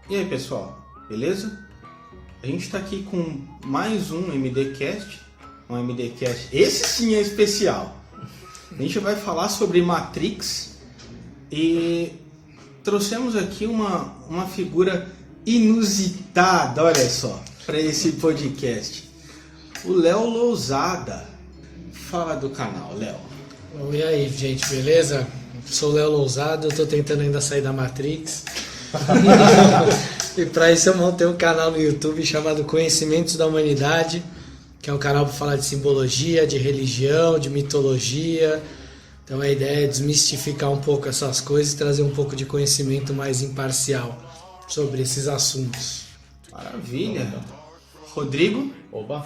E aí pessoal, beleza? A gente está aqui com mais um MDcast, esse sim é especial. A gente vai falar sobre Matrix e trouxemos aqui uma figura inusitada, olha só, para esse podcast. O Léo Lousada. Fala do canal, Léo. E aí, gente, beleza? Sou o Léo Lousada, eu tô tentando ainda sair da Matrix. E para isso eu montei um canal no YouTube chamado Conhecimentos da Humanidade, que é um canal para falar de simbologia, de religião, de mitologia. Então a ideia é desmistificar um pouco essas coisas e trazer um pouco de conhecimento mais imparcial sobre esses assuntos. Maravilha. Rodrigo? Oba,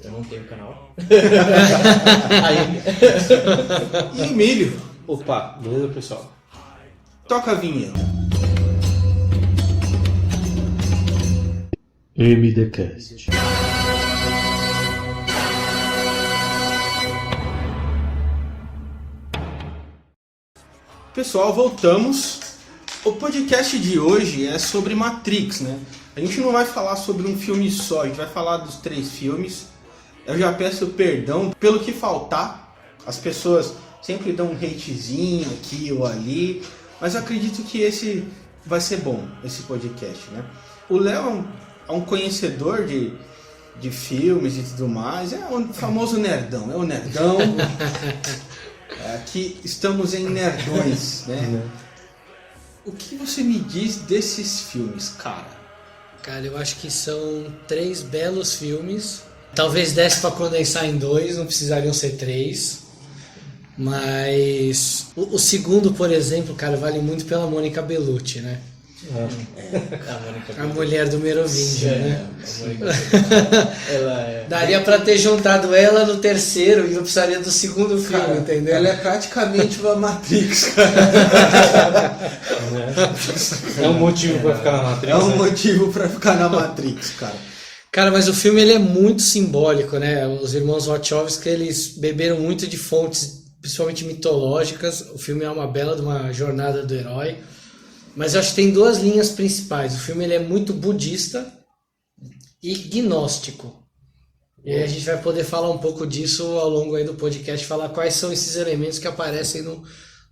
eu não tenho canal. E Emílio? Opa, beleza, pessoal? Toca a vinheta. MDcast. Pessoal, voltamos. O podcast de hoje é sobre Matrix, né? A gente não vai falar sobre um filme só, a gente vai falar dos 3 filmes. Eu já peço perdão pelo que faltar. As pessoas sempre dão um hatezinho aqui ou ali, mas eu acredito que esse vai ser bom, esse podcast, né? O Léo é um conhecedor de filmes e tudo mais, é o famoso nerdão, é o nerdão. Aqui estamos em nerdões, né? O que você me diz desses filmes, cara? Cara, eu acho que são 3 belos filmes. Talvez desse para condensar em 2, não precisariam ser 3. Mas o segundo, por exemplo, cara, vale muito pela Mônica Bellucci, né? A mulher do Merovingia, né? Daria pra ter juntado ela no terceiro e não precisaria do segundo filme, cara, entendeu? Ela é praticamente uma Matrix, cara. É um motivo pra ficar na Matrix. É um motivo pra ficar na Matrix, cara. Cara, mas o filme ele é muito simbólico, né? Os irmãos Wachowski, eles beberam muito de fontes, principalmente mitológicas. O filme é uma bela de uma jornada do herói. Mas eu acho que tem 2 linhas principais. O filme ele é muito budista e gnóstico. E aí a gente vai poder falar um pouco disso ao longo aí do podcast, falar quais são esses elementos que aparecem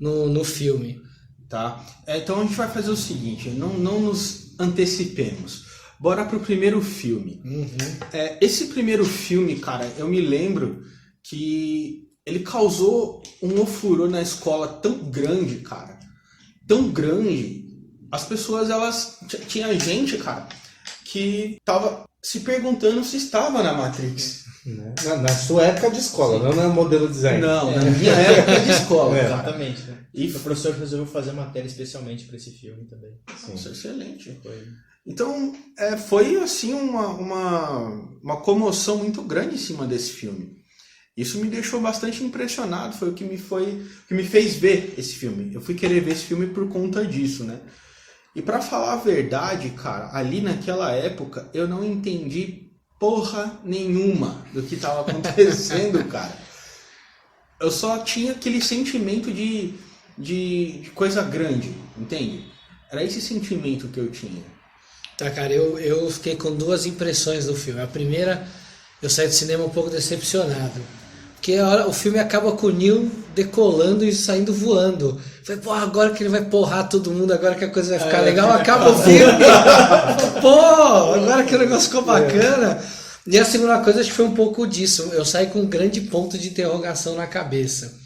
no filme. Tá? Então a gente vai fazer o seguinte, não nos antecipemos. Bora pro primeiro filme. Esse primeiro filme, cara, eu me lembro que ele causou um ofurô na escola tão grande, cara. Tão grande. As pessoas, elas... Tinha gente, cara, que tava se perguntando se estava na Matrix. Na sua época de escola, não no modelo design. Não, na minha época de escola. Cara. Exatamente. Né? E o professor resolveu fazer matéria especialmente para esse filme também. Nossa, excelente. Foi. Então, foi assim uma comoção muito grande em cima desse filme. Isso me deixou bastante impressionado, foi o que me fez ver esse filme. Eu fui querer ver esse filme por conta disso, né? E pra falar a verdade, cara, ali naquela época eu não entendi porra nenhuma do que tava acontecendo, cara. Eu só tinha aquele sentimento de coisa grande, entende? Era esse sentimento que eu tinha. Tá, cara, eu fiquei com 2 impressões do filme. A primeira, eu saí do cinema um pouco decepcionado. Porque o filme acaba com o Neo decolando e saindo voando. Falei, pô, agora que ele vai porrar todo mundo, agora que a coisa vai ficar legal, acaba o filme. Pô, agora que o negócio ficou bacana. E a segunda coisa, acho que foi um pouco disso. Eu saí com um grande ponto de interrogação na cabeça.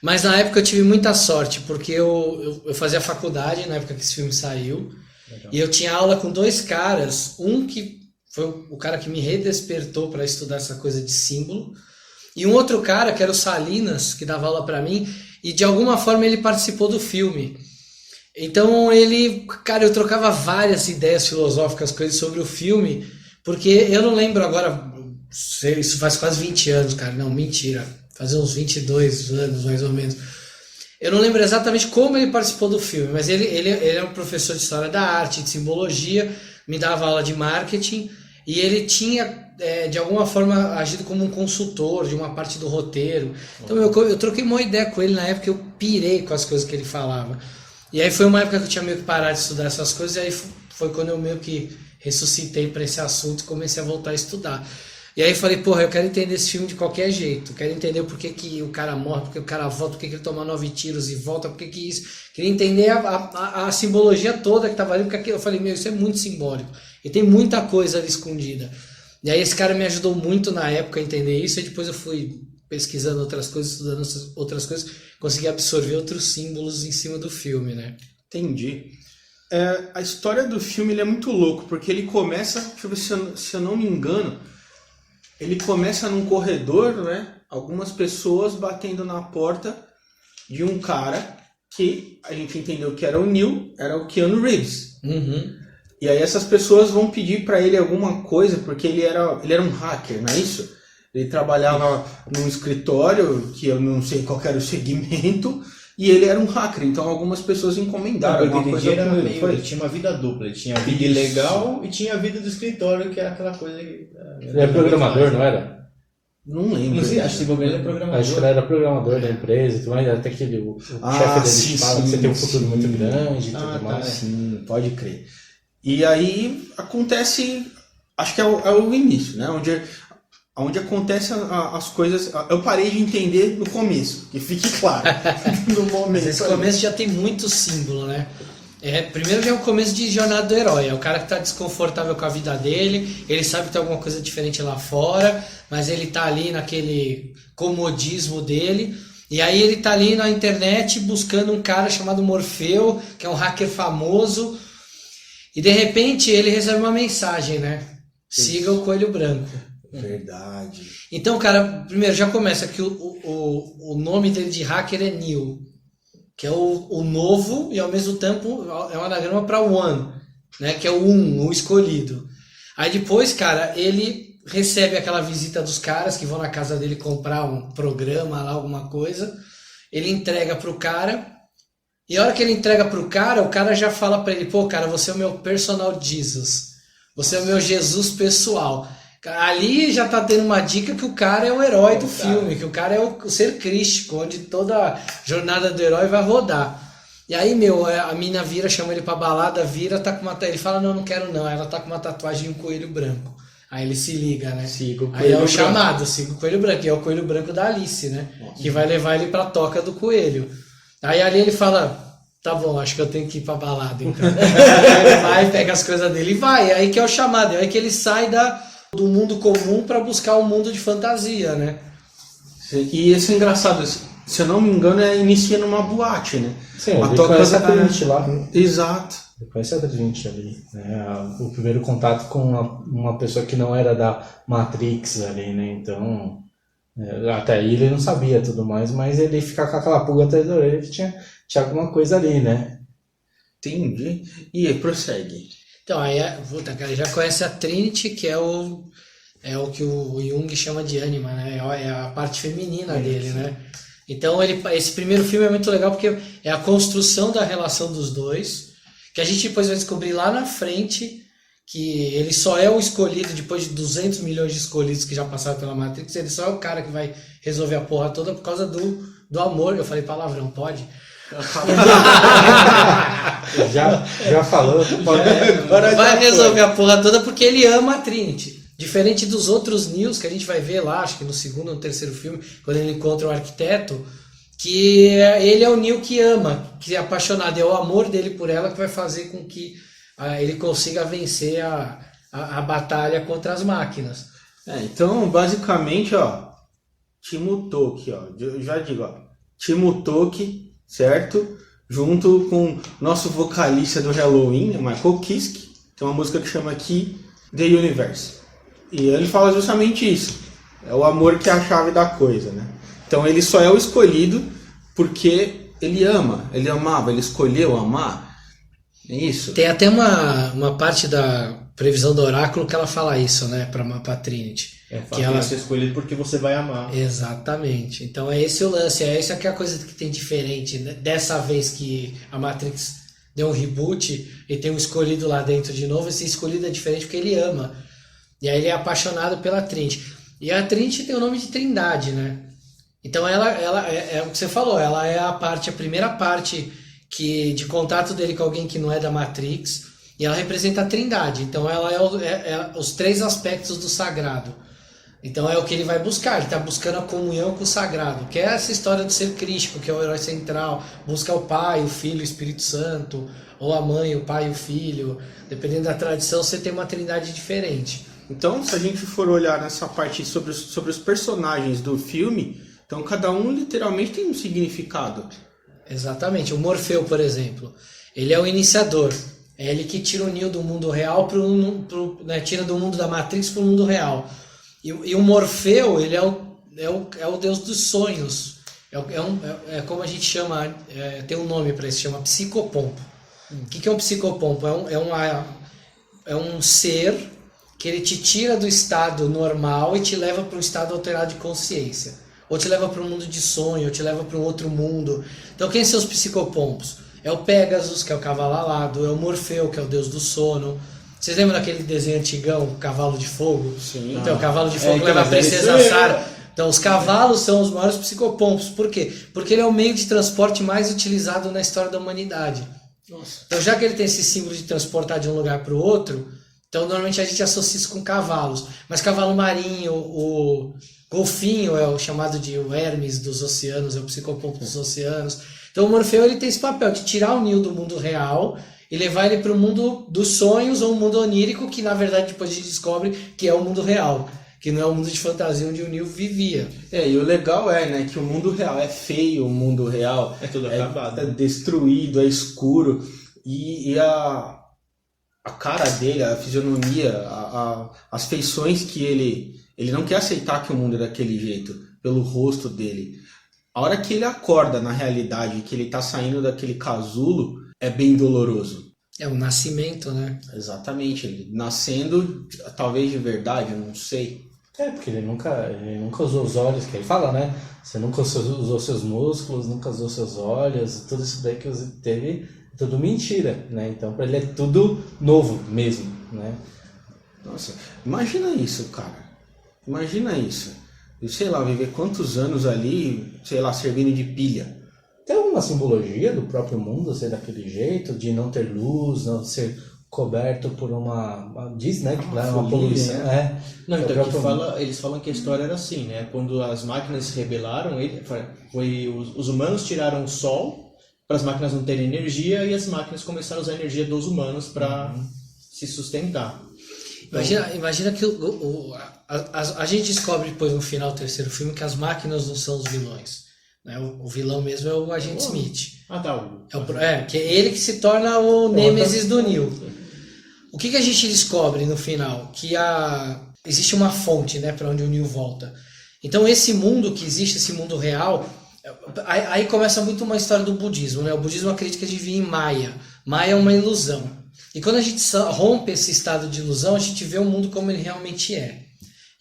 Mas na época eu tive muita sorte, porque eu fazia faculdade na época que esse filme saiu. Legal. E eu tinha aula com 2 caras. Um que foi o cara que me redespertou para estudar essa coisa de símbolo. E um outro cara, que era o Salinas, que dava aula pra mim, e de alguma forma ele participou do filme. Então cara, eu trocava várias ideias filosóficas, coisas sobre o filme, porque eu não lembro agora, isso faz quase 20 anos, cara, não, mentira, faz uns 22 anos mais ou menos. Eu não lembro exatamente como ele participou do filme, mas ele é um professor de história da arte, de simbologia, me dava aula de marketing, e ele tinha... de alguma forma agido como um consultor de uma parte do roteiro. Então eu troquei uma ideia com ele na época, eu pirei com as coisas que ele falava. E aí foi uma época que eu tinha meio que parado de estudar essas coisas, e aí foi quando eu meio que ressuscitei para esse assunto e comecei a voltar a estudar. E aí eu falei, porra, eu quero entender esse filme de qualquer jeito. Quero entender por que, que o cara morre, por que o cara volta, por que, que ele toma 9 tiros e volta, por que, que isso. Queria entender a simbologia toda que tava ali, porque eu falei, meu, isso é muito simbólico. E tem muita coisa ali escondida. E aí esse cara me ajudou muito na época a entender isso, e depois eu fui pesquisando outras coisas, estudando outras coisas, consegui absorver outros símbolos em cima do filme, né? Entendi. A história do filme ele é muito louco, porque ele começa, deixa eu ver se eu não me engano, ele começa num corredor, né? Algumas pessoas batendo na porta de um cara que a gente entendeu que era o Neo, era o Keanu Reeves. Uhum. E aí essas pessoas vão pedir para ele alguma coisa, porque ele era um hacker, não é isso? Ele trabalhava num escritório, que eu não sei qual era o segmento, e ele era um hacker, então algumas pessoas encomendaram alguma coisa era com ele. meio, ele tinha uma vida dupla, ele tinha a vida ilegal e tinha a vida do escritório, que era aquela coisa que... Ele é programador, não era? Não lembro. Não sei, acho que ele é programador. Acho que ele era programador da empresa e tudo mais, até que o chefe dele fala que você tem um futuro muito grande e tudo mais. Sim, pode crer. E aí acontece, acho que é o início, né? Onde acontecem as coisas. Eu parei de entender no começo, que fique claro. No momento. Mas esse começo já tem muito símbolo, né? Primeiro já é o começo de jornada do herói. É o cara que tá desconfortável com a vida dele, ele sabe que tem alguma coisa diferente lá fora, mas ele tá ali naquele comodismo dele. E aí ele tá ali na internet buscando um cara chamado Morfeu, que é um hacker famoso. E de repente ele recebe uma mensagem, né? Siga o Coelho Branco. Verdade. Então, cara, primeiro já começa que o nome dele de hacker é Neo, que é o novo e ao mesmo tempo é um anagrama para One, né? Que é o escolhido. Aí depois, cara, ele recebe aquela visita dos caras que vão na casa dele comprar um programa lá, alguma coisa. Ele entrega pro cara. E a hora que ele entrega pro cara, o cara já fala pra ele, pô, cara, você é o meu personal Jesus. Você é o meu Jesus pessoal. Ali já tá tendo uma dica que o cara é o herói do filme, que o cara é o ser crístico, onde toda a jornada do herói vai rodar. E aí, a mina vira, chama ele pra balada, vira, tá com uma... Ele fala, não quero não. Ela tá com uma tatuagem de um coelho branco. Aí ele se liga, né? Siga o aí Coelho é o Branco. chamado, siga o Coelho Branco. E é o Coelho Branco da Alice, né? Nossa. Que vai levar ele pra toca do coelho. Aí ali ele fala, tá bom, acho que eu tenho que ir pra balada, então. Ele vai, pega as coisas dele e vai. Aí que é o chamado, é aí que ele sai do mundo comum pra buscar um mundo de fantasia, né? E isso é engraçado, se eu não me engano, inicia numa boate, né? Sim, Uma ele toca conhece a da- Trinity lá. Exato. Ele conhece a Trinity ali. Né? O primeiro contato com uma pessoa que não era da Matrix ali, né? Então, até aí ele não sabia tudo mais, mas ele fica com aquela pulga atrás da orelha que tinha alguma coisa ali, né? Entendi. E aí, prossegue. Então, aí, puta, cara, já conhece a Trinity, que é o que o Jung chama de ânima, né? É a parte feminina dele, né? Então, esse primeiro filme é muito legal porque é a construção da relação dos dois, que a gente depois vai descobrir lá na frente que ele só é o escolhido depois de 200 milhões de escolhidos que já passaram pela Matrix, ele só é o cara que vai resolver a porra toda por causa do amor. Eu falei palavrão, pode? Já falou, pode... Vai resolver a porra toda porque ele ama a Trinity. Diferente dos outros Neos que a gente vai ver lá, acho que no segundo ou no terceiro filme, quando ele encontra o arquiteto, que ele é o Neo que ama, que é apaixonado, é o amor dele por ela que vai fazer com que ele consiga vencer a batalha contra as máquinas. Então, basicamente, ó, Timo Tolkien, ó, eu já digo, ó, Timo Tolkien, certo? Junto com o nosso vocalista do Halloween, o Michael Kiske, tem uma música que chama aqui The Universe. E ele fala justamente isso. É o amor que é a chave da coisa, né? Então ele só é o escolhido porque ele ama, ele amava, ele escolheu amar. É isso? Tem até uma parte da previsão do oráculo que ela fala isso, né, pra Trinity. Que ela ser escolhido porque você vai amar. Exatamente. Então é esse o lance, essa que é a coisa que tem diferente, né? Dessa vez que a Matrix deu um reboot e tem um escolhido lá dentro de novo, esse escolhido é diferente porque ele ama. E aí ele é apaixonado pela Trinity. E a Trinity tem o nome de Trindade, né? Então ela é o que você falou, ela é a primeira parte de contato dele com alguém que não é da Matrix. E ela representa a Trindade, então ela é os 3 aspectos do sagrado. Então é o que ele vai buscar, ele está buscando a comunhão com o sagrado, que é essa história do ser crístico, que é o herói central, busca o Pai, o Filho, o Espírito Santo, ou a mãe, o pai e o filho. Dependendo da tradição, você tem uma trindade diferente. Então, se a gente for olhar nessa parte sobre os personagens do filme, então cada um literalmente tem um significado. Exatamente. O Morfeu, por exemplo, ele é o iniciador. É ele que tira o Neo do mundo real, né, tira do mundo da Matrix para o mundo real. E o Morfeu, ele é o deus dos sonhos. É como a gente chama, tem um nome para isso, chama psicopompo. O que é um psicopompo? É um ser que ele te tira do estado normal e te leva para um estado alterado de consciência. Ou te leva para um mundo de sonho, ou te leva para um outro mundo. Então quem são os psicopompos? É o Pegasus, que é o cavalo alado, é o Morfeu, que é o deus do sono. Vocês lembram daquele desenho antigão, Cavalo de Fogo? Sim. Então, o Cavalo de Fogo leva a mas princesa isso Sarah. Então, os cavalos são os maiores psicopompos. Por quê? Porque ele é o meio de transporte mais utilizado na história da humanidade. Nossa. Então, já que ele tem esse símbolo de transportar de um lugar para o outro, então normalmente a gente associa isso com cavalos. Mas cavalo marinho, o golfinho é o chamado de o Hermes dos oceanos, é o psicopompo dos oceanos. Então o Morfeu ele tem esse papel de tirar o Neo do mundo real e levar ele para o mundo dos sonhos ou um mundo onírico, que na verdade depois a gente descobre que é o mundo real, que não é o mundo de fantasia onde o Neo vivia. E o legal né, que o mundo real é feio, o mundo real É tudo acabado. é destruído, é escuro, e a cara dele, a fisionomia, as feições que ele não quer aceitar que o mundo é daquele jeito, pelo rosto dele. A hora que ele acorda na realidade, que ele está saindo daquele casulo, é bem doloroso. É o nascimento, né? Exatamente, ele nascendo, talvez de verdade, eu não sei. Porque ele nunca usou os olhos, que ele fala, né? Você nunca usou seus músculos, nunca usou seus olhos, tudo isso daí que você teve, é tudo mentira, né? Então pra ele é tudo novo mesmo, né? Nossa, imagina isso, cara. Imagina isso. Eu sei lá, viver quantos anos ali, sei lá, servindo de pilha. Tem alguma simbologia do próprio mundo ser daquele jeito, de não ter luz, não ser coberto por diz, né, que lá é uma poluição. né? Não, então eles falam que a história era assim, né? Quando as máquinas se rebelaram, os humanos tiraram o sol para as máquinas não terem energia e as máquinas começaram a usar a energia dos humanos para se sustentar. Imagina que a gente descobre depois no final do terceiro filme que as máquinas não são os vilões. Né? O vilão mesmo é o Agente Smith. Ah, tá. Que é ele que se torna o Nêmesis do Neo. O que a gente descobre no final? Que existe uma fonte, né, para onde o Neo volta. Então esse mundo que existe, esse mundo real, aí começa muito uma história do budismo. Né? O budismo acredita que a gente vive em Maya. Maya é uma ilusão. E quando a gente rompe esse estado de ilusão, a gente vê o mundo como ele realmente é.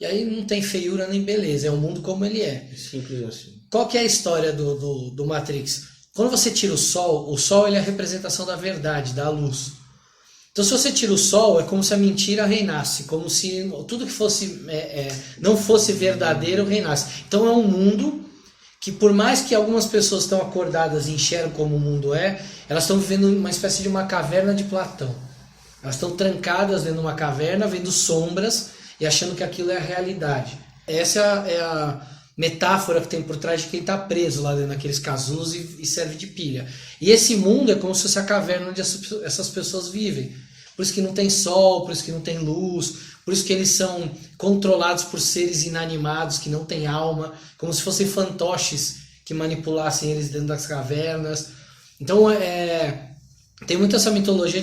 E aí não tem feiura nem beleza, é o mundo como ele é. Simples assim. Qual que é a história do Matrix? Quando você tira o Sol ele é a representação da verdade, da luz. Então se você tira o Sol, é como se a mentira reinasse, como se tudo que fosse não fosse verdadeiro reinasse. Então é um mundo que por mais que algumas pessoas estão acordadas e enxergam como o mundo elas estão vivendo uma espécie de uma caverna de Platão. Elas estão trancadas dentro de uma caverna, vendo sombras e achando que aquilo é a realidade. Essa é a metáfora que tem por trás de quem está preso lá dentro daqueles casulos e serve de pilha. E esse mundo é como se fosse a caverna onde essas pessoas vivem. Por isso que não tem sol, por isso que não tem luz, por isso que eles são controlados por seres inanimados que não têm alma, como se fossem fantoches que manipulassem eles dentro das cavernas. Então tem muito essa mitologia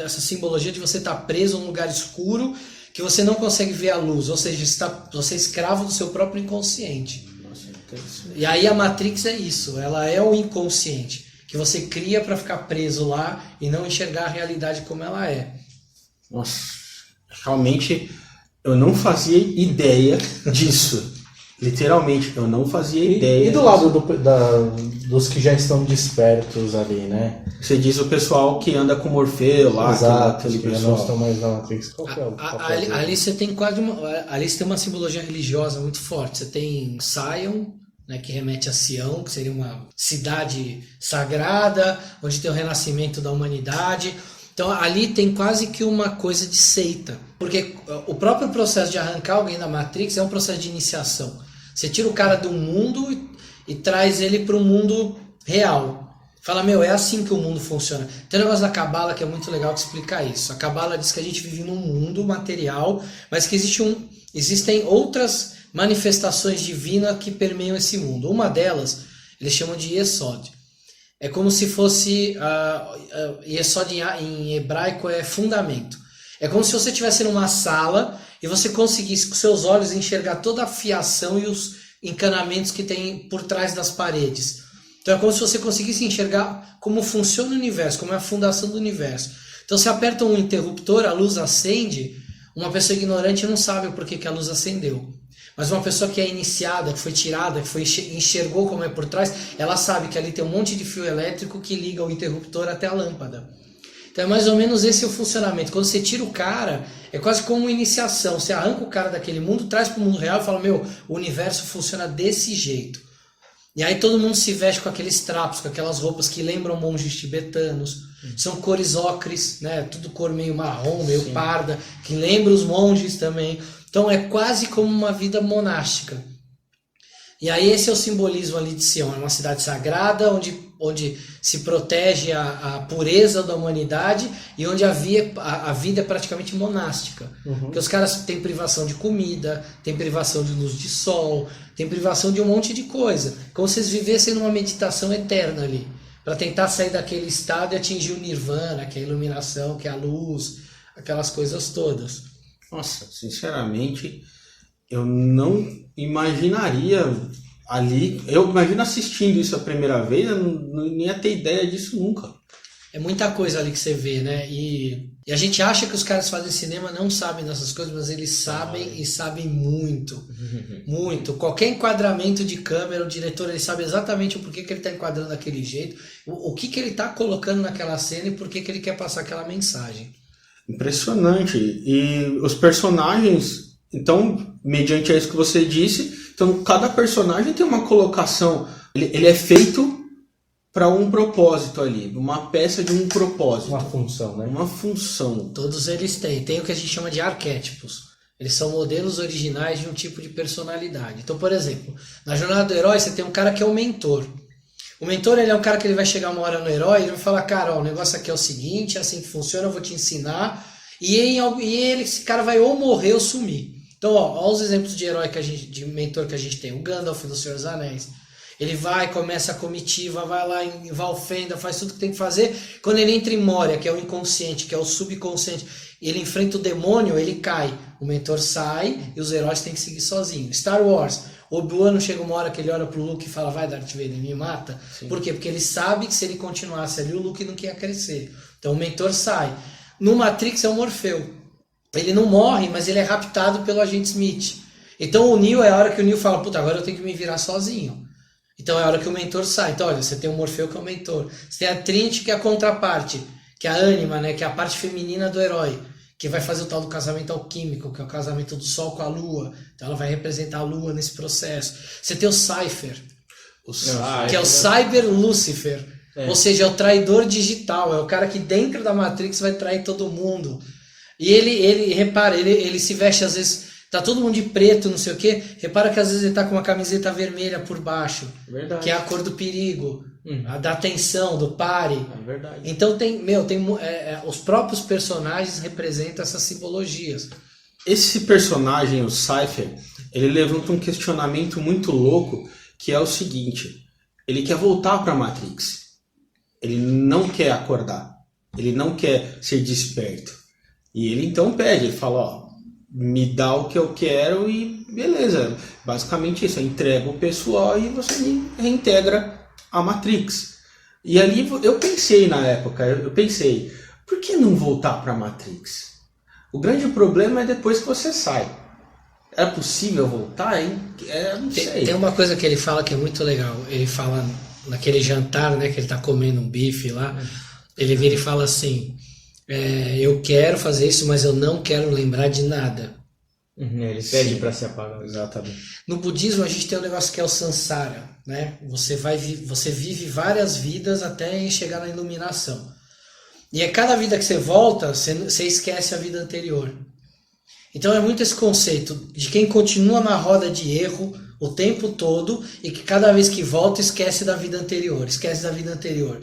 essa simbologia de você estar preso num lugar escuro que você não consegue ver a luz, ou seja, você é escravo do seu próprio inconsciente. Nossa, interessante. E aí a Matrix é isso, ela é o inconsciente, que você cria para ficar preso lá e não enxergar a realidade como ela é. Nossa, realmente eu não fazia ideia disso. Literalmente, eu não fazia ideia. E do lado dos que já estão despertos ali, né? Você diz o pessoal que anda com Morfeu lá, Exato, aquele que já pessoal. não estão mais na Matrix. Qual que é o papel dele? Ali você tem ali você tem uma simbologia religiosa muito forte. Você tem Sion, né, que remete a Sião, que seria uma cidade sagrada, onde tem o renascimento da humanidade. Então ali tem quase que uma coisa de seita, porque o próprio processo de arrancar alguém da Matrix é um processo de iniciação. Você tira o cara do mundo e traz ele para o mundo real. Fala, é assim que o mundo funciona. Tem um negócio da Cabala que é muito legal de explicar isso. A Cabala diz que a gente vive num mundo material, mas que existem outras manifestações divinas que permeiam esse mundo. Uma delas, eles chamam de Yesod. É como se fosse... Yesod em hebraico é fundamento. É como se você estivesse numa sala e você conseguisse com seus olhos enxergar toda a fiação e os encanamentos que tem por trás das paredes. Então é como se você conseguisse enxergar como funciona o universo, como é a fundação do universo. Então você aperta um interruptor, a luz acende, uma pessoa ignorante não sabe por que a luz acendeu. Mas uma pessoa que é iniciada, que foi tirada, que enxergou como é por trás, ela sabe que ali tem um monte de fio elétrico que liga o interruptor até a lâmpada. Então é mais ou menos esse o funcionamento. Quando você tira o cara, é quase como uma iniciação. Você arranca o cara daquele mundo, traz para o mundo real e fala, o universo funciona desse jeito. E aí todo mundo se veste com aqueles trapos, com aquelas roupas que lembram monges tibetanos. São cores ocres, né? Tudo cor meio marrom, meio parda, que lembra os monges também. Então é quase como uma vida monástica. E aí esse é o simbolismo ali de Sião. É uma cidade sagrada, onde se protege a pureza da humanidade e onde a vida é praticamente monástica. Porque os caras têm privação de comida, têm privação de luz de sol, têm privação de um monte de coisa. Como se eles vivessem numa meditação eterna ali, para tentar sair daquele estado e atingir o nirvana, que é a iluminação, que é a luz, aquelas coisas todas. Nossa, sinceramente, eu não imaginaria ali. Eu imagino assistindo isso a primeira vez, eu não ia ter ideia disso nunca. É muita coisa ali que você vê, né? E a gente acha que os caras que fazem cinema não sabem dessas coisas, mas eles sabem e sabem muito. Muito. Qualquer enquadramento de câmera, o diretor ele sabe exatamente o porquê que ele está enquadrando daquele jeito, o que ele está colocando naquela cena e por que ele quer passar aquela mensagem. Impressionante. E os personagens, então, mediante isso que você disse, então cada personagem tem uma colocação, ele é feito para um propósito ali, uma peça de um propósito. Uma função, né? Uma função. Todos eles têm. Tem o que a gente chama de arquétipos. Eles são modelos originais de um tipo de personalidade. Então, por exemplo, na Jornada do Herói você tem um cara que é o mentor. O mentor ele é um cara que ele vai chegar uma hora no herói e ele vai falar, cara, o negócio aqui é o seguinte, é assim que funciona, eu vou te ensinar. Esse cara vai ou morrer ou sumir. Então, ó os exemplos de herói de mentor que a gente tem. O Gandalf do Senhor dos Anéis. Ele vai, começa a comitiva, vai lá em Valfenda, faz tudo que tem que fazer. Quando ele entra em Moria, que é o inconsciente, que é o subconsciente, ele enfrenta o demônio, ele cai. O mentor sai e os heróis têm que seguir sozinhos. Star Wars, Obi-Wan chega uma hora que ele olha pro Luke e fala, vai Darth Vader, me mata. Sim. Por quê? Porque ele sabe que se ele continuasse ali, o Luke não ia crescer. Então o mentor sai. No Matrix é o Morfeu. Ele não morre, mas ele é raptado pelo agente Smith. Então o Neo é a hora que o Neo fala, puta, agora eu tenho que me virar sozinho. Então é a hora que o mentor sai. Então olha, você tem o Morfeu que é o mentor. Você tem a Trinity que é a contraparte, que é a ânima, né? Que é a parte feminina do herói, que vai fazer o tal do casamento alquímico, que é o casamento do Sol com a Lua. Então ela vai representar a Lua nesse processo. Você tem o Cypher, que é o Cyber Lucifer. Ou seja, é o traidor digital, é o cara que dentro da Matrix vai trair todo mundo. E ele repara, ele se veste às vezes, tá todo mundo de preto, não sei o que, repara que às vezes ele tá com uma camiseta vermelha por baixo, verdade. Que é a cor do perigo, a da atenção, do pare. É verdade. Então os próprios personagens representam essas simbologias. Esse personagem, o Cypher, ele levanta um questionamento muito louco, que é o seguinte, ele quer voltar para a Matrix. Ele não quer acordar. Ele não quer ser desperto. E ele então pede, ele fala, ó, me dá o que eu quero e beleza. Basicamente isso, eu entrego o pessoal e você me reintegra a Matrix. E ali eu pensei na época, por que não voltar para a Matrix? O grande problema é depois que você sai. É possível voltar, hein? Não sei. Tem uma coisa que ele fala que é muito legal. Ele fala naquele jantar, né, que ele tá comendo um bife lá, ele vira e fala assim, eu quero fazer isso, mas eu não quero lembrar de nada. Ele pede para se apagar. Exatamente. No budismo a gente tem um negócio que é o samsara, né? Você vive várias vidas até chegar na iluminação. E é cada vida que você volta, você esquece a vida anterior. Então é muito esse conceito de quem continua na roda de erro o tempo todo e que cada vez que volta esquece da vida anterior, esquece da vida anterior.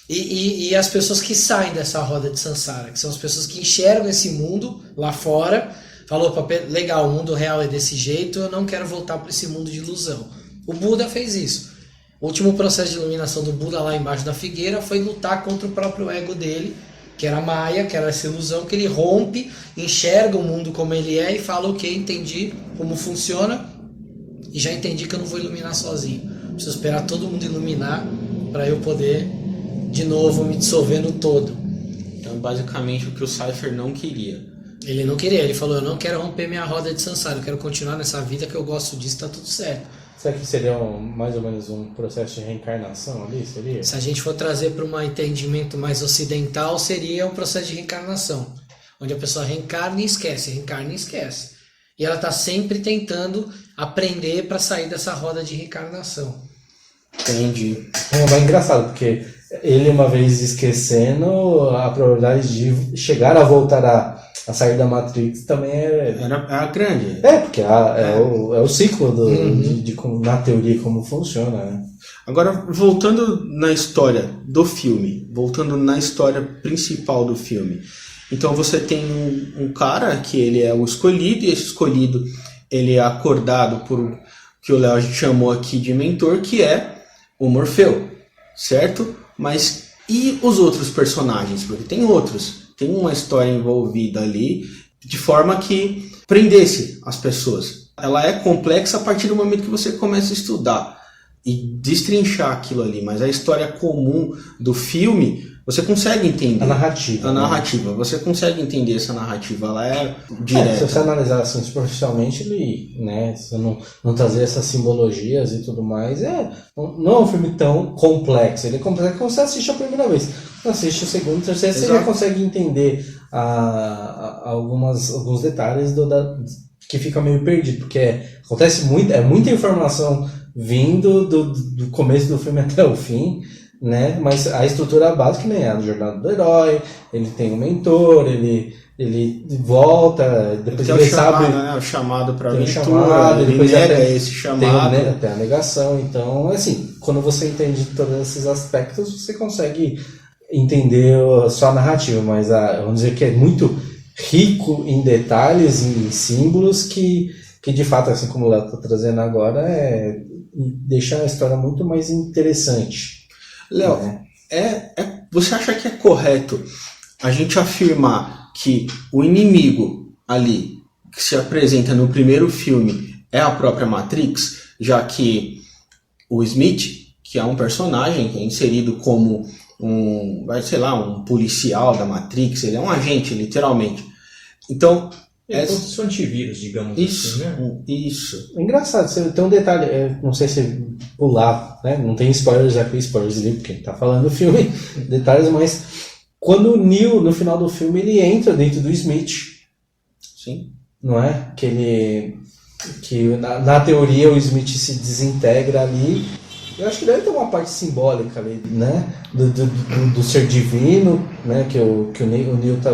E as pessoas que saem dessa roda de samsara, que são as pessoas que enxergam esse mundo lá fora, falou, opa, legal, o mundo real é desse jeito, eu não quero voltar para esse mundo de ilusão. O Buda fez isso. O último processo de iluminação do Buda lá embaixo da figueira foi lutar contra o próprio ego dele, que era a Maya, que era essa ilusão, que ele rompe, enxerga o mundo como ele é e fala, ok, entendi como funciona e já entendi que eu não vou iluminar sozinho. Preciso esperar todo mundo iluminar para eu poder, de novo, me dissolver no todo. Então, basicamente, o que o Cypher não queria. Ele não queria, ele falou, eu não quero romper minha roda de samsara, eu quero continuar nessa vida que eu gosto disso, tá tudo certo. Será que seria mais ou menos um processo de reencarnação ali? Seria? Se a gente for trazer para um entendimento mais ocidental, seria um processo de reencarnação, onde a pessoa reencarna e esquece. E ela está sempre tentando aprender para sair dessa roda de reencarnação. Entendi. É engraçado, porque ele uma vez esquecendo, a probabilidade de chegar a voltar a sair da Matrix também Era grande. porque é o ciclo na teoria como funciona, né? Agora, voltando na história do filme, voltando na história principal do filme. Então você tem um cara que ele é o escolhido, e esse escolhido ele é acordado por o que o Léo chamou aqui de mentor, que é o Morfeu, certo? Mas e os outros personagens? Porque tem outros. Tem uma história envolvida ali, de forma que prendesse as pessoas. Ela é complexa a partir do momento que você começa a estudar e destrinchar aquilo ali, mas a história comum do filme, você consegue entender. A narrativa. Você consegue entender essa narrativa, ela é direta. Se você analisar assim superficialmente, ele, né, se não trazer essas simbologias e tudo mais, não é um filme tão complexo. Ele é complexo quando você assiste a primeira vez. Quando assiste o segundo, o terceiro, você já consegue entender alguns detalhes que fica meio perdido, porque acontece muita informação vindo do começo do filme até o fim, né? Mas a estrutura básica, né, é a jornada do herói, ele tem um mentor, ele volta, depois ele sabe, né, o chamado para aventura, chamado, ele nega esse chamado, tem até a negação. Então, assim, quando você entende todos esses aspectos, você consegue entender a sua narrativa, mas vamos dizer que é muito rico em detalhes, em símbolos que de fato, assim como o Léo está trazendo agora, deixa a história muito mais interessante. Léo, você acha que é correto a gente afirmar que o inimigo ali que se apresenta no primeiro filme é a própria Matrix, já que o Smith, que é um personagem que é inserido como um policial da Matrix, ele é um agente, literalmente. Então, é como se fosse um antivírus, digamos isso, assim, né? Isso. Engraçado, tem um detalhe, não sei se pular, né? Não tem spoilers aqui, spoilers ali, porque tá falando do filme, detalhes, mas quando o Neo, no final do filme, ele entra dentro do Smith. Sim. Não é? Que na teoria o Smith se desintegra ali. Eu acho que deve ter uma parte simbólica ali, né? Do ser divino, né? Que o Neo tá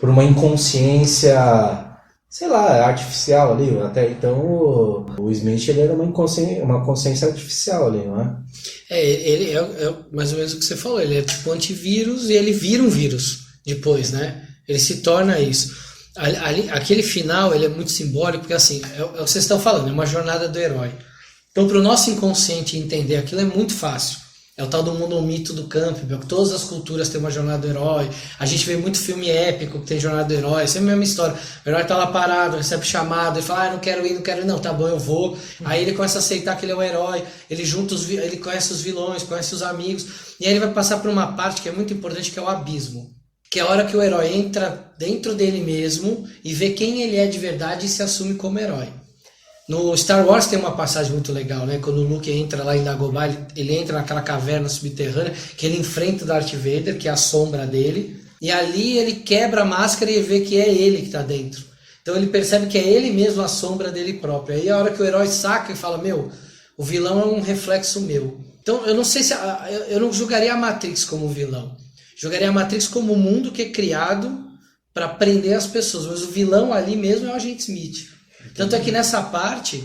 por uma inconsciência, sei lá, artificial ali. Até então o Smith ele era uma consciência artificial ali, não é? Ele é mais ou menos o que você falou, ele é tipo antivírus e ele vira um vírus depois, né? Ele se torna isso. Aquele final ele é muito simbólico, porque assim, é o que vocês estão falando, é uma jornada do herói. Então, para o nosso inconsciente entender aquilo é muito fácil. É o tal do mundo mito do Campbell, que todas as culturas têm uma jornada do herói. A gente vê muito filme épico que tem jornada do herói, sempre a mesma história. O herói tá lá parado, recebe chamado, ele fala, não quero ir, não, tá bom, eu vou. Aí ele começa a aceitar que ele é um herói, ele conhece os vilões, conhece os amigos, e aí ele vai passar por uma parte que é muito importante, que é o abismo. Que é a hora que o herói entra dentro dele mesmo e vê quem ele é de verdade e se assume como herói. No Star Wars tem uma passagem muito legal, né? Quando o Luke entra lá em Dagobah, ele entra naquela caverna subterrânea, que ele enfrenta o Darth Vader, que é a sombra dele, e ali ele quebra a máscara e vê que é ele que está dentro. Então ele percebe que é ele mesmo a sombra dele próprio. Aí a hora que o herói saca e fala, o vilão é um reflexo meu. Então eu não sei se eu não julgaria a Matrix como vilão. Jogaria a Matrix como um mundo que é criado para prender as pessoas, mas o vilão ali mesmo é o Agente Smith. Tanto é que nessa parte,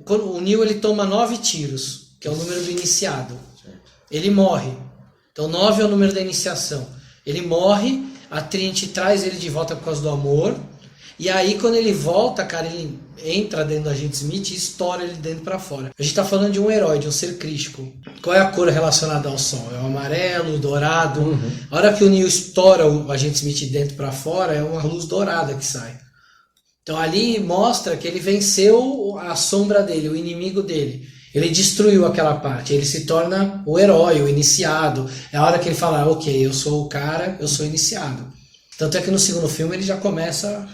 quando o Neo ele toma 9 tiros, que é o número do iniciado. Ele morre. Então 9 é o número da iniciação. Ele morre, a Trinity traz ele de volta por causa do amor. E aí quando ele volta, cara, ele entra dentro do Agente Smith e estoura ele dentro pra fora. A gente tá falando de um herói, de um ser crístico. Qual é a cor relacionada ao sol? É o amarelo, o dourado. A hora que o Neo estoura o Agente Smith de dentro pra fora, é uma luz dourada que sai. Então ali mostra que ele venceu a sombra dele, o inimigo dele. Ele destruiu aquela parte, ele se torna o herói, o iniciado. É a hora que ele fala, ok, eu sou o cara, eu sou iniciado. Tanto é que no segundo filme ele já começa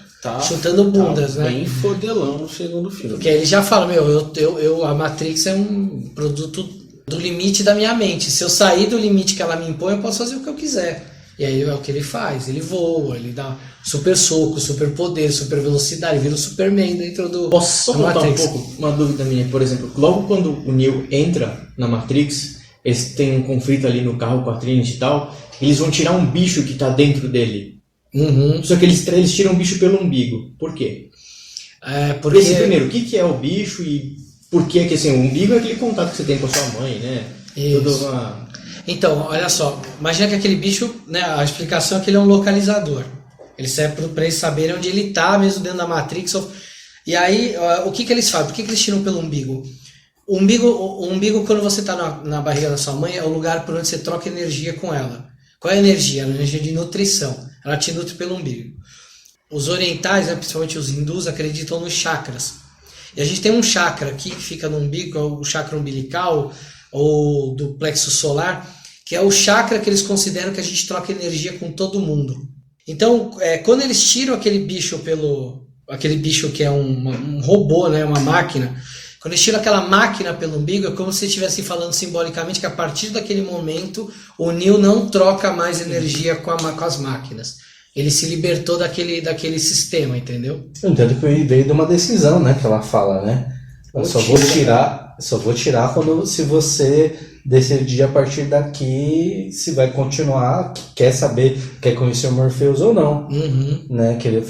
chutando bundas, né? Bem fodelão no segundo filme. Porque ele já fala, a Matrix é um produto do limite da minha mente. Se eu sair do limite que ela me impõe, eu posso fazer o que eu quiser. E aí é o que ele faz, ele voa, ele dá super soco, super poder, super velocidade, vira o Superman dentro do Posso só da contar Matrix. um pouco, uma dúvida minha, por exemplo, logo quando o Neo entra na Matrix, eles têm um conflito ali no carro com a Trinity e tal, eles vão tirar um bicho que tá dentro dele. Só que eles tiram o bicho pelo umbigo. Por quê? Porque... Primeiro, o que é o bicho e por que assim, o umbigo é aquele contato que você tem com a sua mãe, né? Isso. Então, olha só, imagina que aquele bicho, né, a explicação é que ele é um localizador. Ele serve para eles saberem onde ele está, mesmo dentro da Matrix. E aí, o que eles fazem? Por que eles tiram pelo umbigo? O umbigo, quando você está na barriga da sua mãe, é o lugar por onde você troca energia com ela. Qual é a energia? É a energia de nutrição. Ela te nutre pelo umbigo. Os orientais, né, principalmente os hindus, acreditam nos chakras. E a gente tem um chakra aqui que fica no umbigo, que é o chakra umbilical, ou do plexo solar, que é o chakra que eles consideram que a gente troca energia com todo mundo. Então, quando eles tiram aquele bicho que é um robô, né, uma máquina, quando eles tiram aquela máquina pelo umbigo, é como se estivessem falando simbolicamente que a partir daquele momento o Neo não troca mais energia com as máquinas. Ele se libertou daquele sistema, entendeu? Eu entendo que veio de uma decisão, né, que ela fala, né? Eu só vou tirar se você decidir a partir daqui se vai continuar, quer conhecer o Morpheus ou não, né? Que ele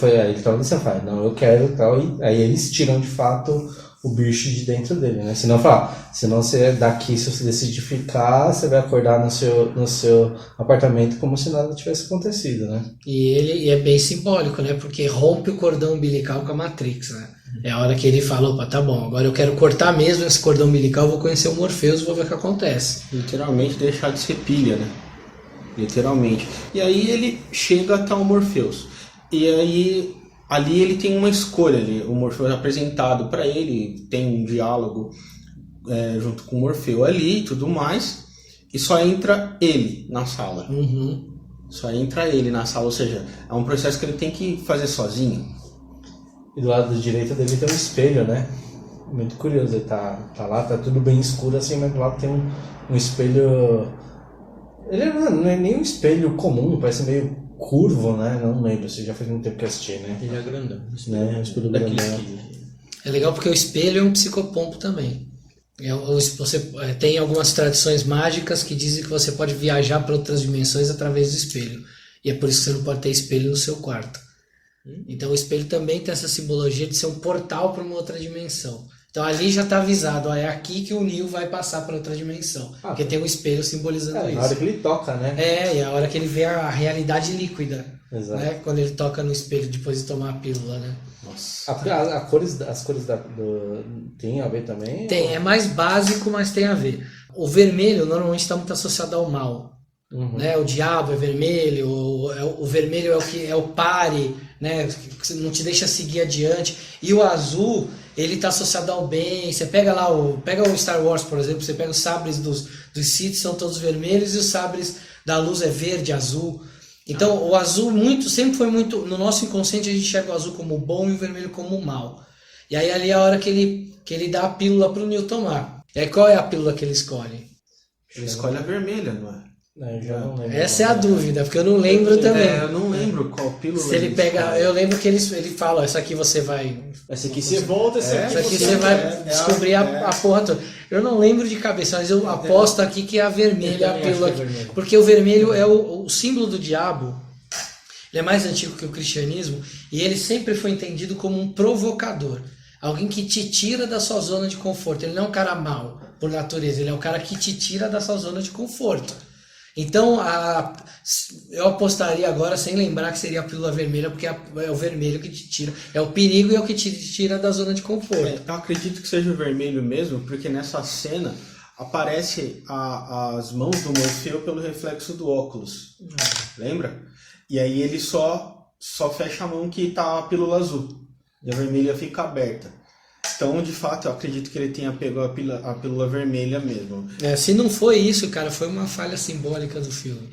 tava dizendo, não, eu quero tal, e aí eles tiram de fato o bicho de dentro dele, né? Senão você daqui, se você decidir ficar, você vai acordar no seu apartamento como se nada tivesse acontecido, né? E é bem simbólico, né? Porque rompe o cordão umbilical com a Matrix, né? É a hora que ele fala, opa, tá bom, agora eu quero cortar mesmo esse cordão umbilical, vou conhecer o Morpheus, vou ver o que acontece. Literalmente deixar de ser pilha, né? Literalmente. E aí ele chega até o Morpheus. E aí ali ele tem uma escolha, o Morpheus é apresentado para ele, tem um diálogo junto com o Morpheus ali e tudo mais, e só entra ele na sala. Só entra ele na sala, ou seja, é um processo que ele tem que fazer sozinho. E do lado direito dele tem um espelho, né? Muito curioso, ele tá lá, tá tudo bem escuro assim, mas do lado tem um espelho... Ele não é nem um espelho comum, parece meio curvo, né? Não lembro, já faz muito tempo que eu assisti, né? Ele é grandão. Um espelho grandão. É legal porque o espelho é um psicopompo também. Você tem algumas tradições mágicas que dizem que você pode viajar para outras dimensões através do espelho. E é por isso que você não pode ter espelho no seu quarto. Então o espelho também tem essa simbologia de ser um portal para uma outra dimensão. Então ali já está avisado, é aqui que o Neo vai passar para outra dimensão. Porque tem um espelho simbolizando isso. Na hora que ele toca, né? E a hora que ele vê a realidade líquida. Exato. Né? Quando ele toca no espelho depois de tomar a pílula, né? Nossa. As cores tem a ver também? Tem, é mais básico, mas tem a ver. O vermelho normalmente está muito associado ao mal. Né? O diabo é vermelho, o vermelho é o pare, né? Que não te deixa seguir adiante. E o azul, ele está associado ao bem. Você pega lá pega o Star Wars, por exemplo, você pega os sabres dos Sith, são todos vermelhos, e os sabres da luz é verde, azul. Então o azul sempre foi muito, no nosso inconsciente a gente enxerga o azul como bom e o vermelho como mal. E aí ali é a hora que ele dá a pílula para o Neo tomar. E aí qual é a pílula que ele escolhe? Ele escolhe a vermelha, não é? Eu já não lembro. Essa é a dúvida, porque eu não lembro também. Eu não lembro qual pílula. Se ele pega, eu lembro que ele fala, ó, essa aqui você vai... Essa aqui você volta, essa Essa aqui você vai descobrir a porra toda. Eu não lembro de cabeça, mas eu aposto aqui que é a vermelha, a pílula. Porque o vermelho é o símbolo do diabo. Ele é mais antigo que o cristianismo e ele sempre foi entendido como um provocador. Alguém que te tira da sua zona de conforto. Ele não é um cara mau por natureza, ele é um cara que te tira da sua zona de conforto. Então, eu apostaria agora sem lembrar que seria a pílula vermelha, porque é o vermelho que te tira. É o perigo e é o que te tira da zona de conforto. Eu acredito que seja o vermelho mesmo, porque nessa cena aparece as mãos do Morfeu pelo reflexo do óculos. Lembra? E aí ele só fecha a mão que tá a pílula azul. E a vermelha fica aberta. Então, de fato, eu acredito que ele tenha pego a pílula vermelha mesmo. Se não foi isso, cara, foi uma falha simbólica do filme.